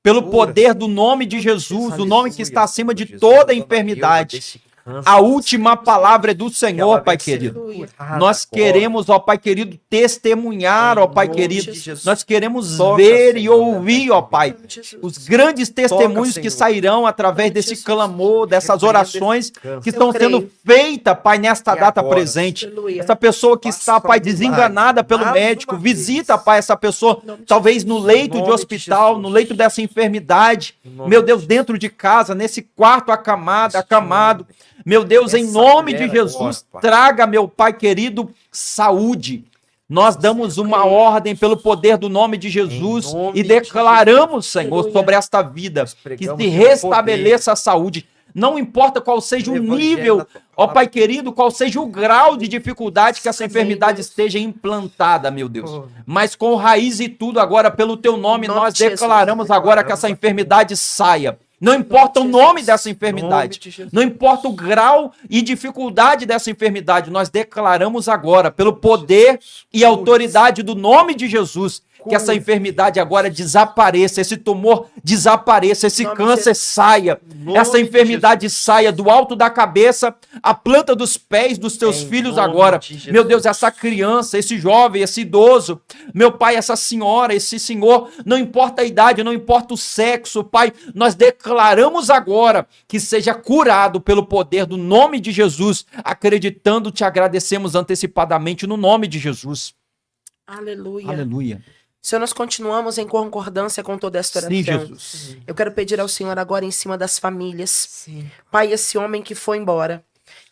pelo Cura, poder do nome de Jesus, o nome que Aleluia, está acima de Senhor Jesus, toda dona Neuza enfermidade. desse câncer, A última palavra é do que Senhor, ela Pai venha ser querido. Aleluia. curada Nós agora. queremos, ó Pai querido, testemunhar, Em ó Pai nome querido. de Jesus. Nós queremos Toca, ver e Senhor, ouvir, nessa ó Pai, Em nome de Jesus. os grandes testemunhos Senhor. que sairão através Em nome de desse Jesus. clamor, dessas Repreenda orações esse câncer. que estão Eu creio. sendo feitas, Pai, nesta E data agora, presente. Aleluia. Essa pessoa que Faça está, Pai, um milagre, desenganada pelo mais médico, uma visita, vez. Pai, essa pessoa, Em nome de talvez Jesus. no leito Em de nome hospital, de no Jesus. leito dessa enfermidade. Em nome Meu de Deus, Jesus. dentro de casa, nesse quarto acamado, Este acamado. homem, Meu Deus, em essa nome de mulher Jesus, agora, Pai. traga, meu Pai querido, saúde. Nós damos uma creio. ordem pelo poder do nome de Jesus Em nome e de declaramos, Senhor, Aleluia. sobre esta vida Nós que pregamos se teu restabeleça a saúde. Não importa qual seja O o evangelho nível, da tua ó palavra. Pai querido, qual seja o grau de dificuldade que essa Amém, enfermidade Deus. esteja implantada, meu Deus. Oh, Mas com raiz e tudo, agora pelo teu nome, Em nome nós de Jesus. declaramos agora que essa Declaramos enfermidade saia. Não importa o de nome Jesus. dessa Nome enfermidade, de Jesus. não importa o grau e dificuldade dessa enfermidade, nós declaramos agora, pelo poder e autoridade do nome de Jesus, que essa enfermidade agora desapareça, esse tumor desapareça, esse Nome de câncer Jesus. saia, Nome essa de enfermidade saia do alto da cabeça, a planta dos pés dos teus Em filhos nome agora. de Jesus. Meu Deus, essa criança, esse jovem, esse idoso, meu Pai, essa senhora, esse senhor, não importa a idade, não importa o sexo, Pai, nós declaramos agora que seja curado pelo poder do nome de Jesus, acreditando, te agradecemos antecipadamente no nome de Jesus. Aleluia. Aleluia. Senhor, nós continuamos em concordância com toda esta oração. Sim, Jesus. Eu quero pedir ao Senhor agora em cima das famílias. Sim. Pai, esse homem que foi embora.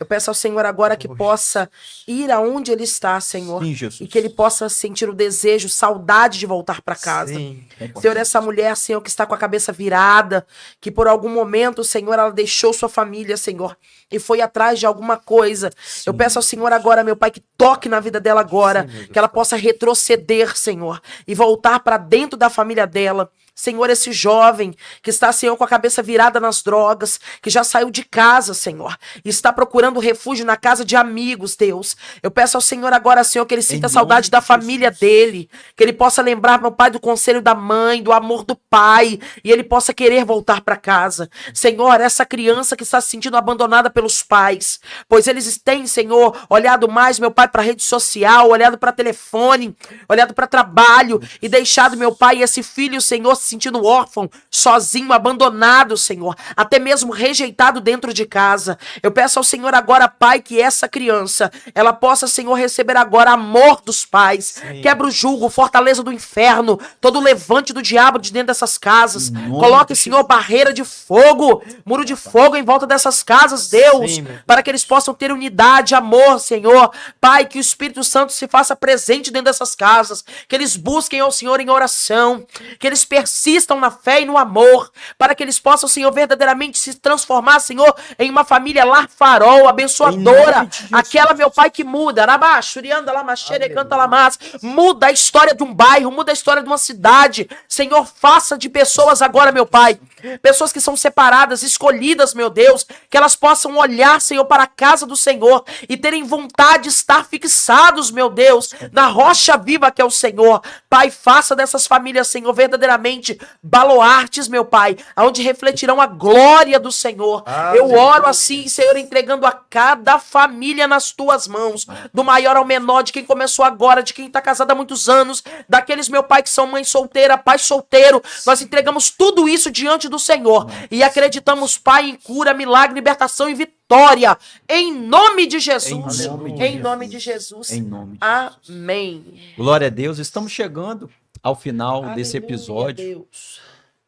Eu peço ao Senhor agora que possa ir aonde ele está, Senhor. Sim, Jesus. E que ele possa sentir o desejo, saudade de voltar para casa. Sim. Senhor, essa mulher, Senhor, que está com a cabeça virada, que por algum momento, Senhor, ela deixou sua família, Senhor, e foi atrás de alguma coisa. Eu peço ao Senhor agora, meu Pai, que toque na vida dela agora, Sim, meu Deus. que ela possa retroceder, Senhor, e voltar para dentro da família dela. Senhor, esse jovem que está, Senhor, com a cabeça virada nas drogas, que já saiu de casa, Senhor, e está procurando refúgio na casa de amigos, Deus. Eu peço ao Senhor agora, Senhor, que ele sinta Em saudade nome da de família Jesus. dele, que ele possa lembrar, meu Pai, do conselho da mãe, do amor do pai, e ele possa querer voltar para casa. Senhor, essa criança que está se sentindo abandonada pelos pais, pois eles têm, Senhor, olhado mais, meu Pai, para rede social, olhado para telefone, olhado para trabalho e deixado, meu Pai, esse filho, Senhor, se sentindo órfão, sozinho, abandonado, Senhor, até mesmo rejeitado dentro de casa. Eu peço ao Senhor agora, Pai, que essa criança, ela possa, Senhor, receber agora amor dos pais. Sim. Quebra o jugo, fortaleza do inferno, todo levante do diabo de dentro dessas casas. Em nome Coloque, de Senhor, barreira de fogo, muro de fogo em volta dessas casas, Deus, Sim, meu Deus. para que eles possam ter unidade, amor, Senhor. Pai, que o Espírito Santo se faça presente dentro dessas casas, que eles busquem ao Senhor em oração, que eles persistam na fé e no amor, para que eles possam, Senhor, verdadeiramente se transformar, Senhor, em uma família lar farol, abençoadora, Em nome de Jesus. aquela, meu Pai, que muda, Arabaxurianda, Lamaxere, canta Lamas, muda a história de um bairro, muda a história de uma cidade, Senhor, faça de pessoas agora, meu Pai, Pessoas que são separadas, escolhidas, meu Deus, que elas possam olhar, Senhor, para a casa do Senhor e terem vontade de estar fixados, meu Deus, na rocha viva que é o Senhor. Pai, faça dessas famílias, Senhor, verdadeiramente baluartes, meu Pai, onde refletirão a glória do Senhor. Eu oro assim, Senhor, entregando a cada família nas tuas mãos, do maior ao menor, de quem começou agora, de quem está casado há muitos anos, daqueles, meu Pai, que são mãe solteira, pai solteiro. Nós entregamos tudo isso diante do Senhor e acreditamos, Pai, em cura, milagre, libertação e vitória. Em nome de Jesus. Em nome de Jesus. Em nome de Amém. Glória a Deus. Estamos chegando ao final desse Aleluia, episódio. Deus.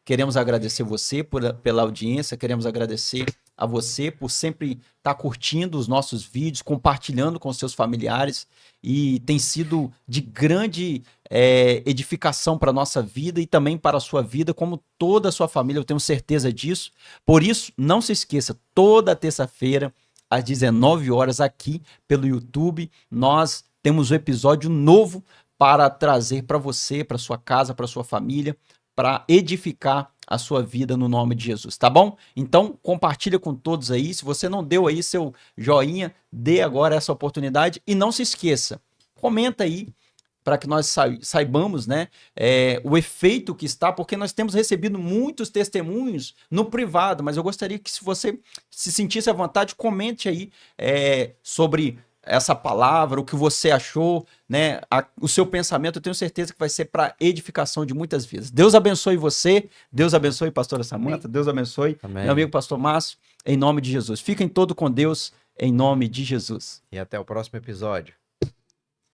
Queremos agradecer você pela audiência, queremos agradecer a você por sempre estar curtindo os nossos vídeos, compartilhando com seus familiares, e tem sido de grande edificação para a nossa vida e também para a sua vida, como toda a sua família, eu tenho certeza disso. Por isso, não se esqueça, toda terça-feira, às 19 horas, aqui pelo YouTube, nós temos um episódio novo para trazer para você, para sua casa, para sua família, para edificar a sua vida no nome de Jesus, tá bom? Então, compartilha com todos aí. Se você não deu aí seu joinha, dê agora essa oportunidade. E não se esqueça, comenta aí para que nós saibamos, né, o efeito que está, porque nós temos recebido muitos testemunhos no privado, mas eu gostaria que, se você se sentisse à vontade, comente aí sobre essa palavra, o que você achou, né? O seu pensamento, eu tenho certeza que vai ser para edificação de muitas vidas. Deus abençoe você, Deus abençoe pastora Samanta, Deus abençoe meu amigo pastor Márcio, em nome de Jesus. Fiquem todos com Deus, em nome de Jesus. E até o próximo episódio.